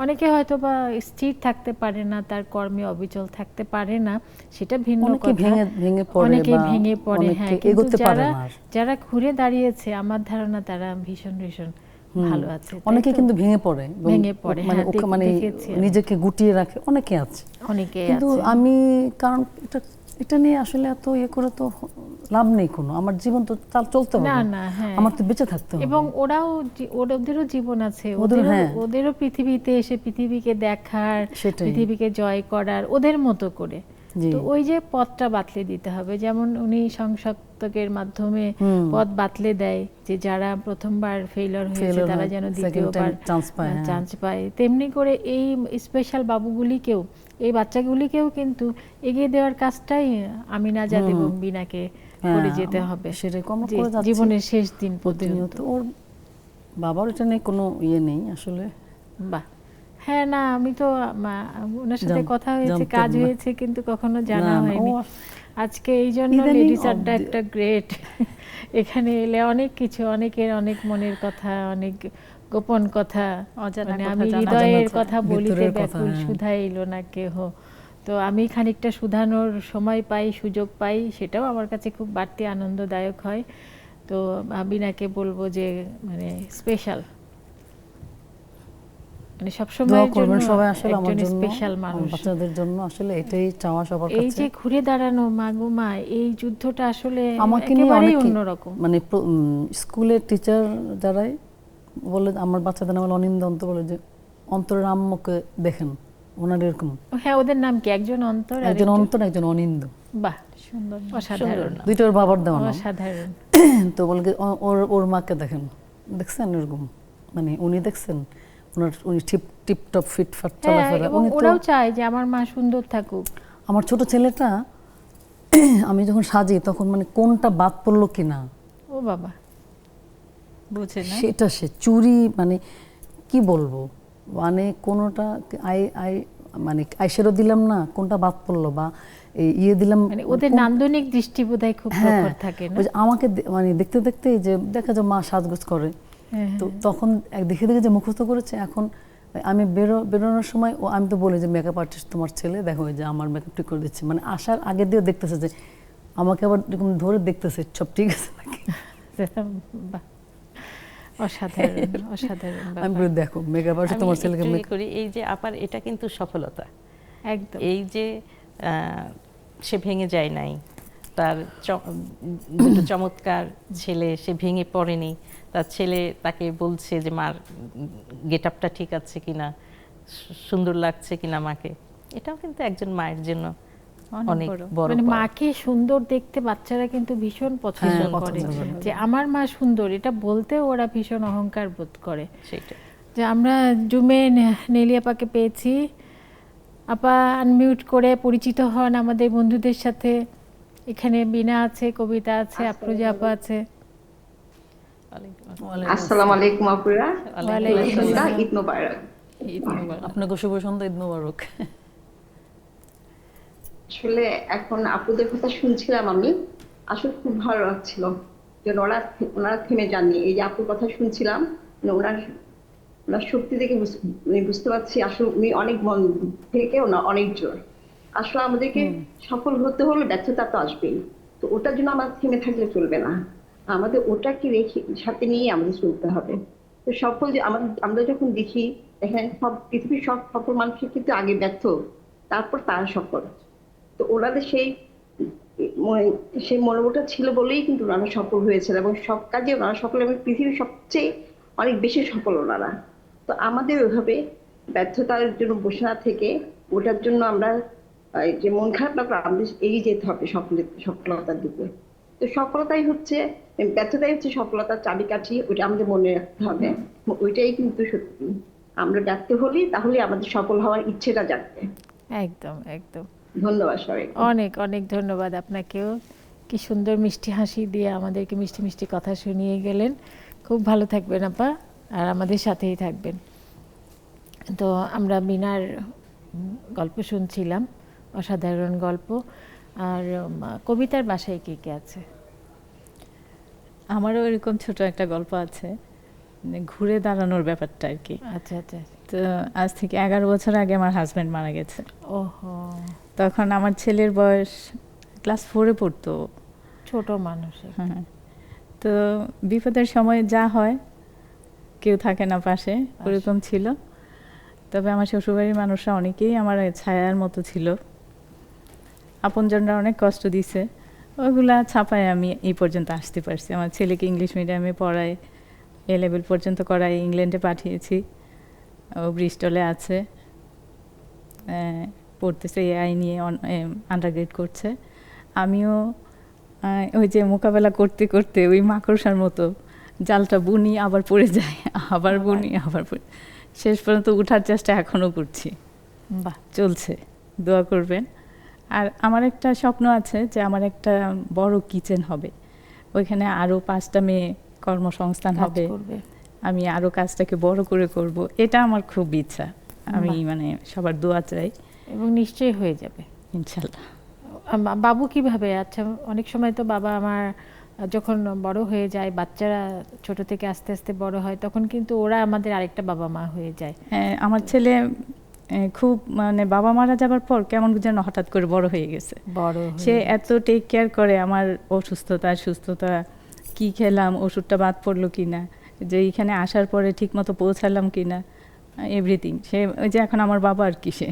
অনেকে হয়তো বা স্থির থাকতে পারে না, তার কর্মে অবিচল থাকতে পারে না, সেটা ভিন্ন অনেকে কথা। ভেঙে পড়ে অনেকে বা ভেঙে পড়ে, অনেকে হ্যাঁ, কিন্তু এগোতে পারে না আর। যারা ঘুরে দাঁড়িয়েছে আমার ধারণা তারা ভীষণ ভীষণ ভালো আছে। তাই অনেকে তো? কিন্তু ভেঙে পড়ে এবং ভেঙে পড়ে, মানে হ্যাঁ, মানে দেখেছি আমি। নিজেকে গুটিয়ে রাখে, অনেকে আছে। অনেকে কিন্তু আছে। আমি কারণ এটা নিয়ে আসলে এত ইয়ে করে তো লাভ নেই কোনো, আমার জীবন তো চলতে হবে, না না, হ্যাঁ, আমার তো বেঁচে থাকতে হবে। এবং ওদেরও জীবন আছে, হ্যাঁ। ওদেরও পৃথিবীতে এসে পৃথিবীকে দেখার, সেটাই। পৃথিবীকে জয় করার ওদের মতো করে। জি। তো ওই যে পথটা বাতলে দিতে হবে, যেমন উনি সংসপ্তকের মাধ্যমে পথ বাতলে দেয় যে যারা প্রথমবার ফেইলিওর হয়েছে তারা যেন দ্বিতীয়বার চান্স পায়, তেমনি করে এই স্পেশাল বাবুগুলিকেও, এই বাচ্চাগুলিকেও কিন্তু এগিয়ে দেওয়ার কাজটাই আমিনা জাত এবং বিনাকে করে যেতে হবে, সেটাই আমরা যে করে যাচ্ছি জীবনের শেষ দিন প্রতিনিয়ত। পর্যন্ত। ওর বাবার এটা নিয়ে কোনো ইয়ে নেই আসলে। বাহ, হ্যাঁ, না আমি তো ওনার সাথে কথা হয়েছে, জানতাম কাজ না। হয়েছে, কিন্তু কখনো জানা না, না, হয়নি। ও আজকে এই জন্য ইদানিং লেডিস আড্ডা অব্দি- একটা গ্রেট। এখানে এলে অনেক কিছু, অনেকের অনেক মনের কথা, অনেক গোপন কথা, অজানা মানে কথা আমি জানা হৃদয়ের যায়। কথা বলিতে ভিতরের কথা, ব্যাকুল, হ্যাঁ। শুধাইল না কেহ। তো আমি খানিকটা শুধানোর সময় পাই, সুযোগ পাই, সেটাও আমার কাছে খুব বাড়তি আনন্দদায়ক হয়। তো বিনাকে বলবো যে মানে স্পেশাল, মানে সবসময় দোয়া করবেন সবাই আসলে আমার জন্য, স্পেশাল আমার মানুষ। বাচ্চাদের জন্য, আসলে এটাই চাওয়া সবার এই কাছে। যে ঘুরে দাঁড়ানো মা গো মা, এই যুদ্ধটা আসলে আমাকে নিয়ে একেবারেই অনেকে অন্যরকম। মানে স্কুলের টিচার যারাই বলে, আমার বাচ্চাদের নাম হলো অনিন্দ অন্ত, বলে যে অন্তরের আম্মুকে দেখেন, ওনার এরকম হ্যাঁ, ওদের নাম কি? একজন অন্তর আর একজন অন্তর একজন অনিন্দ, বাহ, সুন্দর, অসাধারণ, দুইটা ওর বাবার দেওয়া নাম। অসাধারণ। তো বলে কি, ওর মাকে দেখেন, দেখছেন এরকম, মানে উনি দেখছেন উনি টিপ টপ ফিটফাট হ্যাঁ, চলাফেরা। এবং উনি তো ওরাও চায় যে আমার মা সুন্দর থাকুক। আমার ছোট ছেলেটা আমি যখন সাজি তখন মানে কোনটা বাদ পড়লো কিনা ও বাবা, বুঝে না সেটা সে চুরি, মানে কি বলবো, মানে কোনোটা মানে আইশেরও দিলাম না, কোনটা বাদ পড়লো, বা ইয়ে দিলাম, মানে ওদের নান্দনিক দৃষ্টি বোধহয় খুব হ্যাঁ, প্রখর থাকে না? ওই যে আমাকে মানে দেখতে দেখতে যে দেখা যায় মা সাজগোজ করে, হ্যাঁ, তো তখন দেখে দেখে যে মুখস্থ করেছে, এখন আমি বেরোনোর সময় আমি তো বলি যে মেকআপ আর্টিস্ট তোমার ছেলে, দেখো যে আমার মেকআপ ঠিক করে দিচ্ছে, মানে আসার আগে দিয়েও দেখতেছে যে আমাকে আবার এরকম ধরে দেখতেছে সব ঠিক আছে নাকি। বাহ, অসাধারণ, অসাধারণ আমি ব্যাপার। বলি দেখো মেকআপ আর্টিস্ট তোমার ছেলেকে একটু ইয়ে করি, এই যে আপার এটা কিন্তু সফলতা, একদম। এই যে সে ভেঙে যায় নাই, তার দুটো চমৎকার ছেলে, সে ভেঙে পড়েনি, তার ছেলে তাকে বলছে যে মার গেট আপটা ঠিক আছে কিনা, সুন্দর লাগছে কিনা মাকে, এটাও কিন্তু একজন মায়ের জন্য অনেক বড় মানে পাওয়া। মাকে সুন্দর দেখতে বাচ্চারা কিন্তু ভীষণ পছন্দ হ্যাঁ, করে, পছন্দ করে। যে আমার মা সুন্দর, এটা বলতে ওরা ভীষণ অহংকার বোধ করে। সেটা যে আমরা জুমে নেলিয়াপাকে পেয়েছি, আপা আনমিউট করে পরিচিত হন আমাদের বন্ধুদের সাথে। এখানে বিনা আছে, কবিতা আছে, আফরোজা আপা আছে। আসসালামু আলাইকুম আপুরা, ওয়ালাইকুম সন্ধ্যা, আসসালাম। ঈদ মোবারক। ঈদ মোবারক। আপনাকে শুভ সন্ধ্যা, ঈদ মোবারক। আসলে এখন আপুদের কথা শুনছিলাম আমি, আসলে খুব ভালো লাগছিল যে ওনারা থেমে যাননি। এই যে আপুর কথা শুনছিলাম, মানে ওনার শক্তি দেখে বুঝতে পারছি আসলে উনি অনেক মন থেকে ওনার অনেক জোর। আসলে আমাদেরকে সফল হতে হলে ব্যর্থতা তো আসবেই, তো ওটার জন্য আমরা থেমে থাকলে চলবে না, আমাদের ওটাকে রেখে সাথে নিয়ে আমাদের চলতে হবে। তো সফল যে আমরা যখন দেখি এখানে সব পৃথিবীর সব সফল মানুষের কিন্তু আগে ব্যর্থ, তারপর তারা সফল। তো ওনাদের সেই মনোবলটা ছিল বলেই কিন্তু ওনারা সফল হয়েছিল, এবং সব কাজে ওনারা সফল, এবং পৃথিবীর সবচেয়ে অনেক বেশি সফল ওনারা। তো আমাদের ওইভাবে ব্যর্থতার জন্য বসে না থেকে ওটার জন্য আমরা যে মন খারাপ না করে আমাদের এগিয়ে যেতে হবে সফলতার দিকে। তো সফলতাই হচ্ছে, ব্যর্থতাই হচ্ছে সফলতার চাবিকাঠি, ওটা আমাদের মনে রাখতে হবে। ওইটাই কিন্তু সত্যি, আমরা ব্যর্থ হলে তাহলে আমাদের সফল হওয়ার ইচ্ছেটা জাগবে। একদম একদম। ধন্যবাদ সবাইকে। অনেক অনেক ধন্যবাদ আপনাকেও। কি সুন্দর মিষ্টি হাসি দিয়ে আমাদেরকে মিষ্টি মিষ্টি কথা শুনিয়ে গেলেন। খুব ভালো থাকবেন আপা, আর আমাদের সাথেই থাকবেন। তো আমরা বিনার গল্প শুনছিলাম, অসাধারণ গল্প। আর কবিতার বাসায় কে কে আছে? আমারও এরকম ছোট একটা গল্প আছে, মানে ঘুরে দাঁড়ানোর ব্যাপারটা আর কি। আচ্ছা আচ্ছা। তো আজ থেকে 11 বছর আগে আমার হাজব্যান্ড মারা গেছে। ওহো, তখন আমার ছেলের বয়স ক্লাস 4-এ পড়তো। ছোট মানুষ। হ্যাঁ, তো বিপদের সময় যা হয়, কেউ থাকে না পাশে, ওরকম ছিল। তবে আমার শ্বশুরবাড়ির মানুষরা অনেকেই আমার ছায়ার মতো ছিল, আপনজনরা অনেক কষ্ট দিছে, ওগুলা ছাপায় আমি এই পর্যন্ত আসতে পারছি। আমার ছেলেকে ইংলিশ মিডিয়ামে পড়াই, এ লেভেল পর্যন্ত করাই, ইংল্যান্ডে পাঠিয়েছি, ও ব্রিস্টলে আছে, পড়তেছে এআই নিয়ে, আন্ডারগ্রেড করছে। আমিও ওই যে মোকাবেলা করতে করতে ওই মাকড়সার মতো জালটা বুনি, আবার পড়ে যায়, আবার বুনি, আবার পড়ে, শেষ পর্যন্ত উঠার চেষ্টা এখনও করছি। বাহ, চলছে, দোয়া করবেন। আর আমার একটা স্বপ্ন আছে যে আমার একটা বড় কিচেন হবে, ওইখানে আরও 5টা মেয়ে কর্মসংস্থান হবে, আমি আরও কাজটাকে বড় করে করব, এটা আমার খুব ইচ্ছা। আমি মানে সবার দোয়া চাই, এবং নিশ্চয়ই হয়ে যাবে ইনশাল্লাহ। বাবু কিভাবে? আচ্ছা, অনেক সময় তো বাবা আমার যখন বড় হয়ে যায়, বাচ্চারা ছোট থেকে আস্তে আস্তে বড় হয়, তখন কিন্তু ওরা আমাদের আরেকটা বাবা মা হয়ে যায়। হ্যাঁ, আমার ছেলে খুব মানে বাবা মারা যাবার পর কেমন যেন হঠাৎ করে বড় হয়ে গেছে। সে এত টেক কেয়ার করে আমার অসুস্থতা, সুস্থতা, কি খেলাম, ওষুধটা বাদ পড়লো কিনা, যে এইখানে আসার পরে ঠিক মতো পৌঁছালাম কিনা, এভরিথিং। সে ওই যে এখন আমার বাবা আর কি। সে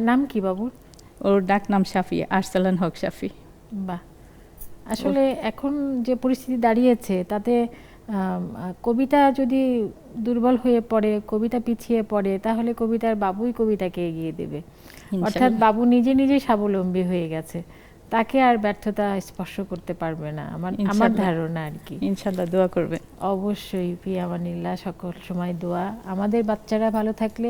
নাম কি বাবুর? ওর ডাক নাম শাফি, আরসালান হক শাফি। বাহ, আসলে এখন যে পরিস্থিতি দাঁড়িয়েছে তাতে কবিতা যদি দুর্বল হয়ে পড়ে, কবিতা পিছিয়ে পড়ে, তাহলে কবিতার বাবুই কবিতাকে এগিয়ে দেবে। অর্থাৎ বাবু নিজে নিজে স্বাবলম্বী হয়ে গেছে, তাকে আর ব্যর্থতা স্পর্শ করতে পারবে না, আমার ধারণা আর কি। ইনশাআল্লাহ দোয়া করবে। অবশ্যই, পিয়ামানিল্লাহ, সকল সময় দোয়া। আমাদের বাচ্চারা ভালো থাকলে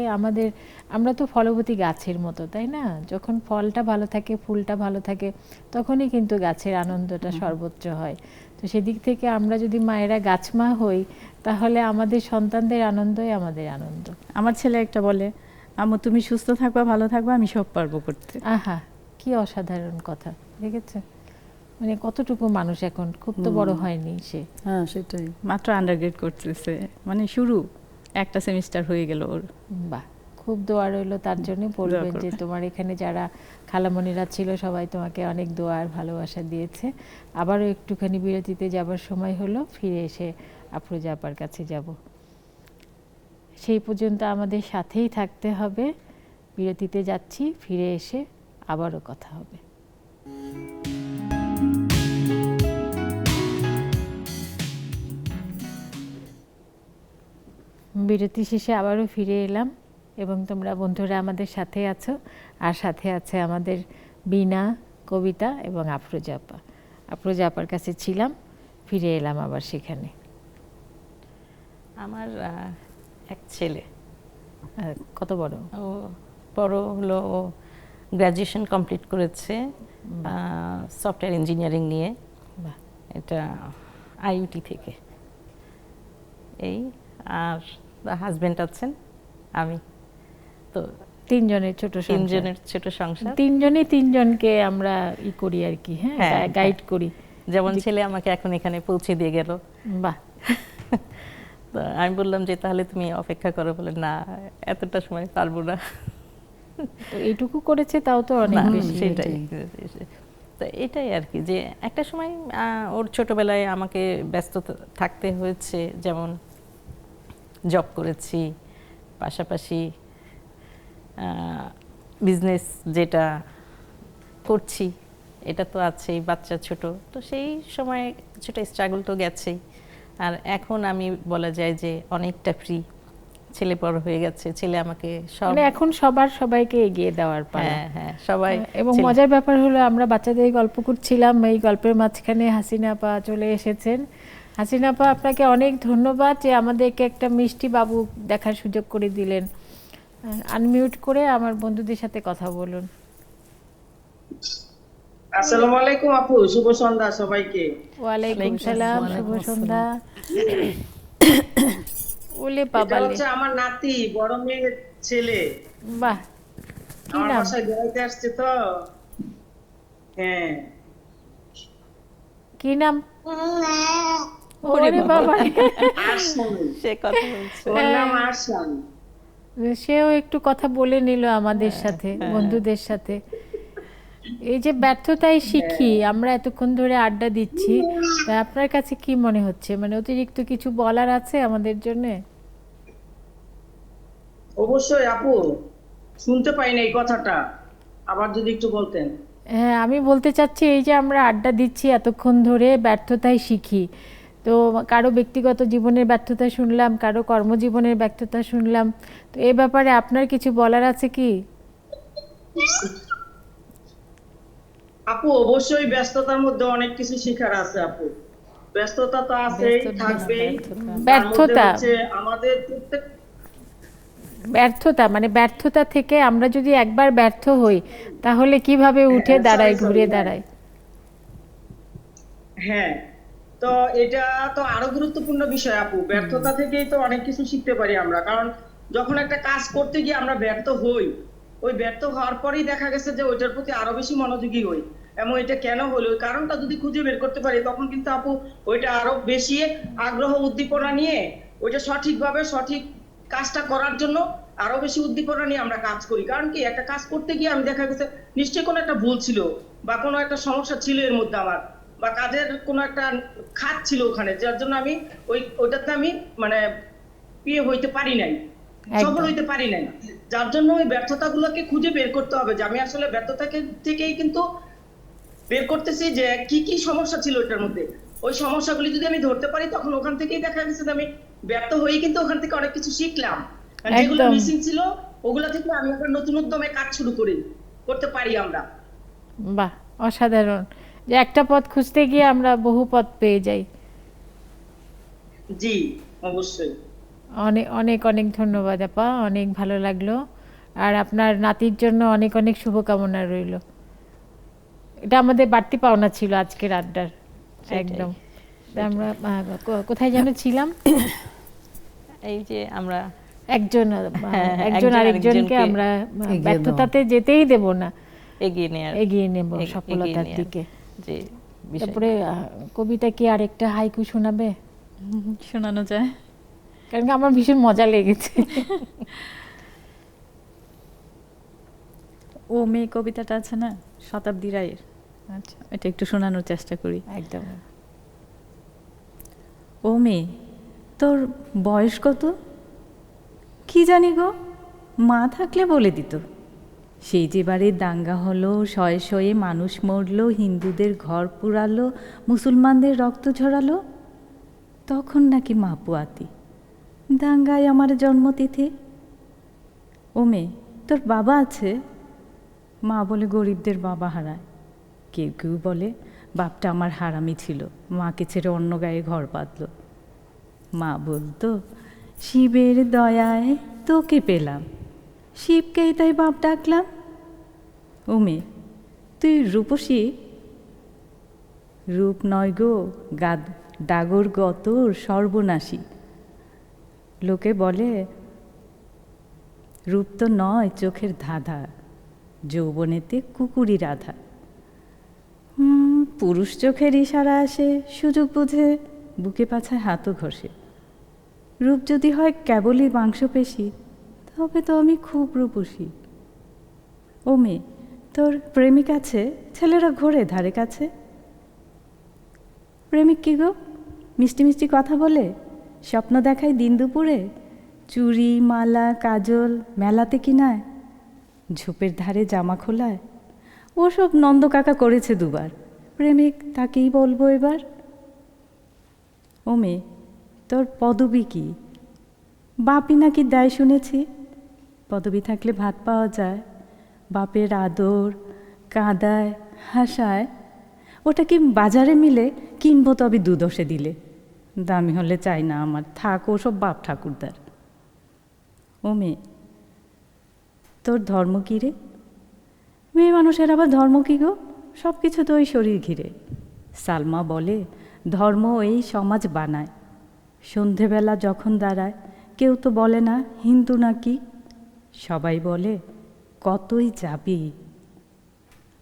আমরা তো ফলবতী গাছের মতো, তাই না? যখন ফলটা ভালো থাকে, ফুলটা ভালো থাকে, তখনই কিন্তু গাছের আনন্দটা সর্বোচ্চ হয়। তো সেদিক থেকে আমরা যদি মায়েরা গাছমা হই, তাহলে আমাদের সন্তানদের আনন্দই আমাদের আনন্দ। আমার ছেলে একটা বলে, আম্মু তুমি সুস্থ থাকবা, ভালো থাকবা, আমি সব পারবো করতে। আহা, কি অসাধারণ কথা, দেখেছে? মানে কতটুকু মানুষ এখন, খুব তো বড় হয়নি সে। হ্যাঁ, সেটাই, মাত্র আন্ডারগ্রেড করতেছে, মানে শুরু, একটা সেমিস্টার হয়ে গেল ওর। বাহ, খুব দোয়া রইলো তার জন্য। বলবেন যে তোমার এখানে যারা খালামণিরা ছিল সবাই তোমাকে অনেক দোয়া আর ভালোবাসা দিয়েছে। আবারও একটুখানি বিরতিতে যাবার সময় হলো, ফিরে এসে আফরোজা আপার কাছে যাব। সেই পর্যন্ত আমাদের সাথেই থাকতে হবে। বিরতিতে যাচ্ছি, ফিরে এসে আবারও কথা হবে। বিরতি শেষে আবারও ফিরে এলাম, এবং তোমরা বন্ধুরা আমাদের সাথে আছো, আর সাথে আছে আমাদের বিনা, কবিতা এবং আফরোজা আপা। আফরোজা আপার কাছে ছিলাম, ফিরে এলাম আবার সেখানে। আমার এক ছেলে। কত বড়? ও বড় হলো গ্র্যাজুয়েশন কমপ্লিট করেছে সফটওয়্যার ইঞ্জিনিয়ারিং নিয়ে, বাহ। এটা আইইউটি থেকে। এই আর হাজবেন্ড আছেন, আমি, তো তিনজনের ছোট সংসার। তিনজনের ছোট সংসার। তিনজনই তিনজনকে আমরা করি আর কি, হ্যাঁ, হ্যাঁ, গাইড করি। যেমন ছেলে আমাকে এখন এখানে পৌঁছে দিয়ে গেল, বাহ। তো আমি বললাম যে তাহলে তুমি অপেক্ষা করো, বলে না এতটা সময় পারবো না। তো এইটুকু করেছে তাও তো অনেক না, বেশি। সেটাই। তো এটাই আর কি, যে একটা সময় ওর ছোটবেলায় আমাকে ব্যস্ত থাকতে হয়েছে, যেমন জব করেছি, পাশাপাশি বিজনেস যেটা করছি এটা তো আছেই, বাচ্চা ছোট, তো সেই সময় কিছুটা স্ট্রাগল তো গেছেই। আর এখন আমি বলা যায় যে অনেকটা ফ্রি, ছেলে বড় হয়ে গেছে, ছেলে আমাকে সব, মানে এখন সবার সবাইকে এগিয়ে দেওয়ার পালা। হ্যাঁ হ্যাঁ সবাই। এবং ছেলে- মজার ব্যাপার হলো আমরা বাচ্চাদের গল্প করছিলাম, এই গল্পের মাঝখানে হাসিনা আপা চলে এসেছেন। হাসিনা আপা, আপনাকে অনেক ধন্যবাদ যে আমাদেরকে একটা মিষ্টি বাবু দেখার সুযোগ করে দিলেন। আনমিউট করে আমার বন্ধুদের সাথে কথা বলুন। আসসালামু আলাইকুম আপু, শুভ সন্ধ্যা সবাইকে। ওয়ালাইকুম সালাম, শুভ ওয়ালাইকুম সন্ধ্যা। ওলে এটা বাবালে, হচ্ছে আমার নাতি, বড় মেয়ের ছেলে। বাহ, কি আমার নাম? বাসায় বেড়াইতে আসছে তো। হ্যাঁ, কি নাম? ওরে বাবা, আরশান, সে কথা বলছে। ওর নাম আরশান। সেও একটু কথা বলে নিল আমাদের সাথে, বন্ধুদের সাথে। এই যে ব্যর্থতাই শিখি, আমরা এতক্ষণ ধরে আড্ডা দিচ্ছি, তা আপনার কাছে কি মনে হচ্ছে, মানে অতিরিক্ত কিছু বলার আছে আমাদের জন্য? অবশ্যই আপু, শুনতে পাই না এই কথাটা, আবার যদি একটু বলতেন। হ্যাঁ, আমি বলতে চাচ্ছি এই যে আমরা আড্ডা দিচ্ছি এতক্ষণ ধরে, ব্যর্থতাই শিখি, তো কারো ব্যক্তিগত জীবনের ব্যর্থতা শুনলাম, কারো কর্মজীবনের ব্যর্থতা শুনলাম, তো এই ব্যাপারে আপনার কিছু বলার আছে কি? আপু অবশ্যই ব্যস্ততার মধ্যে অনেক কিছু শেখার আছে আপু, ব্যস্ততা তো আছেই, থাকবেই। ব্যর্থতা। তার মধ্যে হচ্ছে আমাদের প্রত্যেক, ব্যর্থতা মানে ব্যর্থতা থেকে আমরা যদি একবার ব্যর্থ হই তাহলে কিভাবে উঠে দাঁড়াই, ঘুরে দাঁড়াই? হ্যাঁ, তো এটা তো আরো গুরুত্বপূর্ণ বিষয় আপু। ব্যর্থতা থেকেই তো অনেক কিছু শিখতে পারি আমরা, কারণ যখন একটা কাজ করতে গিয়ে আমরা ব্যর্থ হই, ওই ব্যর্থ হওয়ার পরেই দেখা গেছে যে ওইটার প্রতি আরো বেশি মনোযোগী হই, এবং এটা কেন হলো ওই কারণটা যদি খুঁজে বের করতে পারি, তখন কিন্তু আপু ওইটা আরো বেশি আগ্রহ উদ্দীপনা নিয়ে ওইটা সঠিকভাবে সঠিক কাজটা করার জন্য আরো বেশি উদ্দীপনা নিয়ে আমরা কাজ করি। কারণ কি, একটা কাজ করতে গিয়ে আমি দেখা গেছে নিশ্চয়ই কোনো একটা ভুল ছিল, বা কোনো একটা সমস্যা ছিল এর মধ্যে আমার, বা কাজের কোনো একটা খাত ছিল ওখানে, যার জন্য আমি ওইটাতে আমি মানে হইতে পারি নাই, সফল হইতে পারি নাই। যার জন্য ওই ব্যর্থতাগুলোকে খুঁজে বের করতে হবে, যে আমি আসলে ব্যর্থতাকে থেকেই কিন্তু বের করতেছি যে কি কি সমস্যা ছিল ওটার মধ্যে। ওই সমস্যাগুলি যদি আমি ধরতে পারি, তখন ওখান থেকেই দেখা গেছে যে আমি ব্যর্থ হয়ে কিন্তু ওখান থেকে অনেক কিছু শিখলাম, যেগুলো একদম। মিসিং ছিল ওগুলা থেকে আমি আবার নতুন উদ্যমে কাজ শুরু করতে পারি আমরা। বাহ, অসাধারণ, যে একটা পথ খুঁজতে গিয়ে আমরা বহু পথ পেয়ে যাই। জি অবশ্যই। অনেক অনেক অনেক ধন্যবাদ আপা, অনেক ভালো লাগলো। আর আপনার নাতির জন্য অনেক অনেক শুভকামনা রইল। এটা আমাদের বাড়তি পাওনা ছিল আজকের আড্ডার। একদম। তা আমরা কোথায় যেন ছিলাম? এই যে আমরা একজন হ্যাঁ, একজন আরেকজনকে আরেকজনকে আমরা এগিয়ে ব্যর্থতাতে যেতেই দেব না, এগিয়ে নেব সফলতার নেয়ার দিকে। যে বিষয়। তারপরে কবিতা কি আরেকটা হাইকু শোনাবে? শোনানো যায়। কারণ কি আমার ভীষণ মজা লেগেছে। ও মেয়ে কবিতাটা আছে না, শতাব্দী রায়ের, আচ্ছা, এটা একটু শোনানোর চেষ্টা করি। একদম। ও মেয়ে, তোর বয়স কত? কি জানি গো, মা থাকলে বলে দিত। সেই যে বারে দাঙ্গা হলো, শয়ে শয়ে মানুষ মরলো, হিন্দুদের ঘর পুড়ালো, মুসলমানদের রক্ত ঝরালো, তখন নাকি মা পুয়াতি, দাঙ্গায় আমার জন্মতিথি। ও মেয়ে, তোর বাবা আছে? মা বলে গরিবদের বাবা হারায়। কেউ কেউ বলে বাপটা আমার হারামি ছিল, মাকে ছেড়ে অন্য গায়ে ঘর বাঁধল। মা বলতো শিবের দয়ায় তোকে পেলাম, শিবকেই তাই বাপ ডাকলাম। ও মেয়ে, তুই রূপসী? রূপ নয় গো ডাগর গতর সর্বনাশী। লোকে বলে রূপ তো নয় চোখের ধাঁধা, যৌবনেতে কুকুরি রাধা। পুরুষ চোখের ইশারা আসে, সুযোগ বুঝে বুকে পাছায় হাতও ঘষে। রূপ যদি হয় কেবলই মাংসপেশি, তবে তো আমি খুব রূপসী। ও মেয়ে, তোর প্রেমিক আছে? ছেলেরা ঘোরে ধারে কাছে। প্রেমিক কি গো? মিষ্টি মিষ্টি কথা বলে, স্বপ্ন দেখায় দিন দুপুরে, চুড়ি মালা কাজল মেলাতে কিনায়, ঝোপের ধারে জামা খোলায়। ওসব নন্দ কাকা করেছে দুবার, প্রেমিক তাকেই বলবো এবার। ও মেয়ে, তোর পদবী কি? বাপই নাকি দেয় শুনেছি। পদবী থাকলে ভাত পাওয়া যায়, বাপের আদর কাঁদায় হাসায়। ওটা কি বাজারে মিলে? কিনবো তবে দুদশে দিলে। দামি হলে চাই না আমার, থাক ওসব বাপ ঠাকুরদার। ও মেয়ে, তোর ধর্ম কী রে? মেয়ে মানুষের আবার ধর্ম কী গো? সব কিছু তো ওই শরীর ঘিরে। সালমা বলে ধর্ম এই সমাজ বানায়। সন্ধেবেলা যখন দাঁড়ায় কেউ তো বলে না হিন্দু নাকি, সবাই বলে কতই যাবি।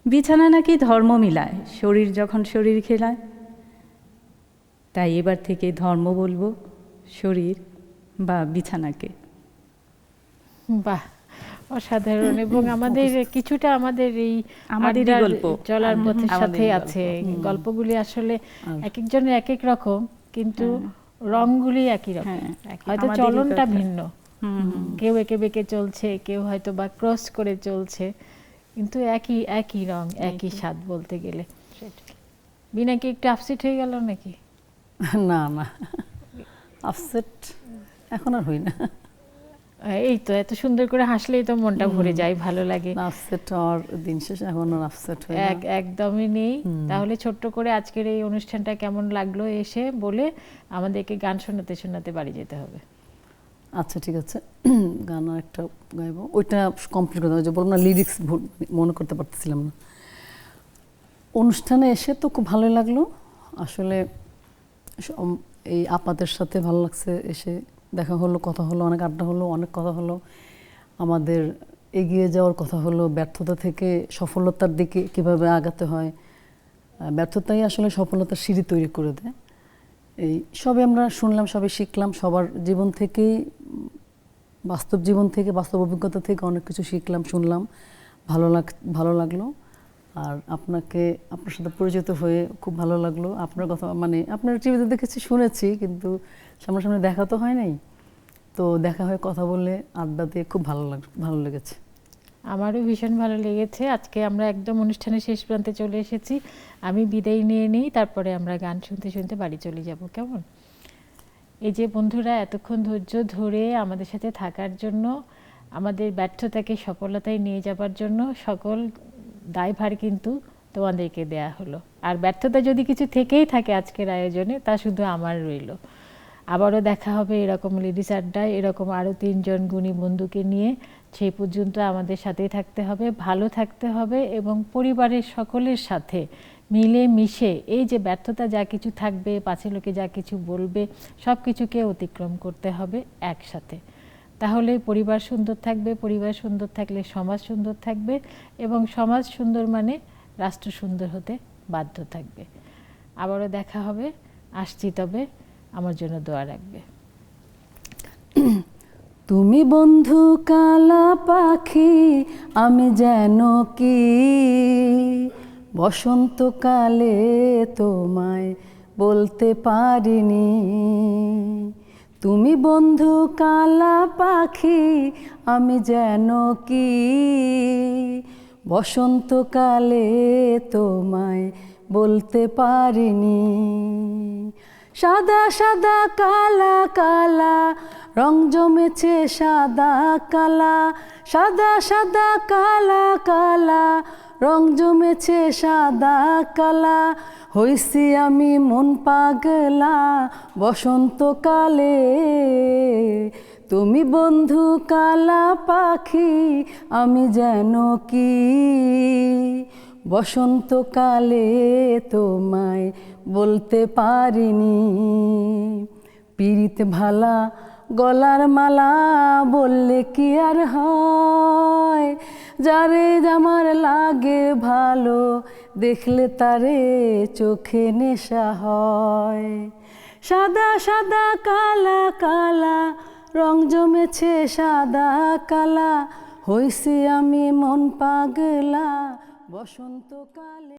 বিছানা নাকি ধর্ম মিলায়, শরীর যখন শরীর খেলায়। তাই এবার থেকে ধর্ম বলবো শরীর বা বিছানাকে। বাহ, অসাধারণ। এবং আমাদের কিছুটা আমাদের এই আমাদেরই আড্ডার গল্প, চলার পথের সাথে আমাদেরই গল্প। আছে। গল্পগুলি আসলে এক একজনের এক এক রকম, কিন্তু রংগুলি একই রকম। হয়তো আমাদেরই চলনটা কথা। ভিন্ন, কেউ এঁকে বেঁকে চলছে, কেউ হয়তো বা ক্রস করে চলছে, কিন্তু একই একই রং একই স্বাদ বলতে গেলে। বিনা কি একটু আপসেট হয়ে গেল নাকি? না না, আপসেট এখন আর হই না। এই তো এত সুন্দর করে হাসলেই তো মনটা ভরে যায়, ভালো লাগে। আপসেট আর দিন শেষে এখন আর আপসেট হই না। একদমই নেই। তাহলে ছোট্ট করে আজকের এই অনুষ্ঠানটা কেমন লাগলো এসে বলে আমাদেরকে গান শোনাতে শোনাতে বাড়ি যেতে হবে। আচ্ছা ঠিক আছে, গান আর একটা গাইবো, ওইটা কমপ্লিট করতে হবে। যে বললাম না লিরিক্স মনে করতে পারতেছিলাম না। অনুষ্ঠানে এসে তো খুব ভালোই লাগলো আসলে। এই আপাদের সাথে ভালো লাগছে, এসে দেখা হলো, কথা হলো, অনেক আড্ডা হলো, অনেক কথা হলো। আমাদের এগিয়ে যাওয়ার কথা হলো, ব্যর্থতা থেকে সফলতার দিকে কিভাবে আগাতে হয়। ব্যর্থতাই আসলে সফলতার সিঁড়ি তৈরি করে দেয়। এই সবে আমরা শুনলাম, সবে শিখলাম, সবার জীবন থেকেই, বাস্তব জীবন থেকে, বাস্তব অভিজ্ঞতা থেকে অনেক কিছু শিখলাম, শুনলাম, ভালো লাগলো। আর আপনার সাথে পরিচিত হয়ে খুব ভালো লাগলো। আপনার কথা মানে আপনার টিভিতে দেখেছি, শুনেছি, কিন্তু সামনাসামনি দেখা তো হয় নাই। তো দেখা হয়ে কথা বলে আড্ডা দিয়ে খুব ভালো লেগেছে। আমারও ভীষণ ভালো লেগেছে। আজকে আমরা একদম অনুষ্ঠানের শেষ প্রান্তে চলে এসেছি। আমি বিদায় নিয়ে নিই, তারপরে আমরা গান শুনতে শুনতে বাড়ি চলে যাব, কেমন? এই যে বন্ধুরা, এতক্ষণ ধৈর্য ধরে আমাদের সাথে থাকার জন্য, আমাদের ব্যর্থতাকে সফলতায় নিয়ে যাবার জন্য সকল দায়ভার কিন্তু তোমাদেরকে দেয়া হলো। আর ব্যর্থতা যদি কিছু থেকেই থাকে আজকের আয়োজনে, তা শুধু আমার রইল। আবারও দেখা হবে এরকম লেডিস আড্ডায়, এরকম আরও 3 জন গুণী বন্ধুকে নিয়ে। সেই পর্যন্ত আমাদের সাথেই থাকতে হবে, ভালো থাকতে হবে, এবং পরিবারের সকলের সাথে মিলে মিশে এই যে ব্যর্থতা যা কিছু থাকবে, পাছে লোকে যা কিছু বলবে, সব কিছুকে অতিক্রম করতে হবে একসাথে। তাহলে পরিবার সুন্দর থাকবে, পরিবার সুন্দর থাকলে সমাজ সুন্দর থাকবে, এবং সমাজ সুন্দর মানে রাষ্ট্র সুন্দর হতে বাধ্য থাকবে। আবারও দেখা হবে, আসছি, তবে আমার জন্য দোয়া রাখবে। তুমি বন্ধু কালা পাখি, আমি যেন কি বসন্তকালে তোমায় বলতে পারিনি। তুমি বন্ধু কালা পাখি, আমি যেন কি বসন্তকালে তোমায় বলতে পারিনি। সাদা সাদা কালা কালা রং জমেছে সাদা কালা, সাদা সাদা কালা কালা রং জমেছে সাদা কালা। হইছি আমি মন পাগলা বসন্তকালে, তুমি বন্ধু কালা পাখি, আমি যেন কি বসন্তকালে তোমায় বলতে পারিনি। পীড়িত ভালা গলার মালা বললে কি আর হয়, যারে আমার লাগে ভালো দেখলে তারে চোখে নেশা হয়। সাদা সাদা কালা কালা রং জমেছে সাদা কালা, হইছি আমি মন পাগলা বসন্তকালে।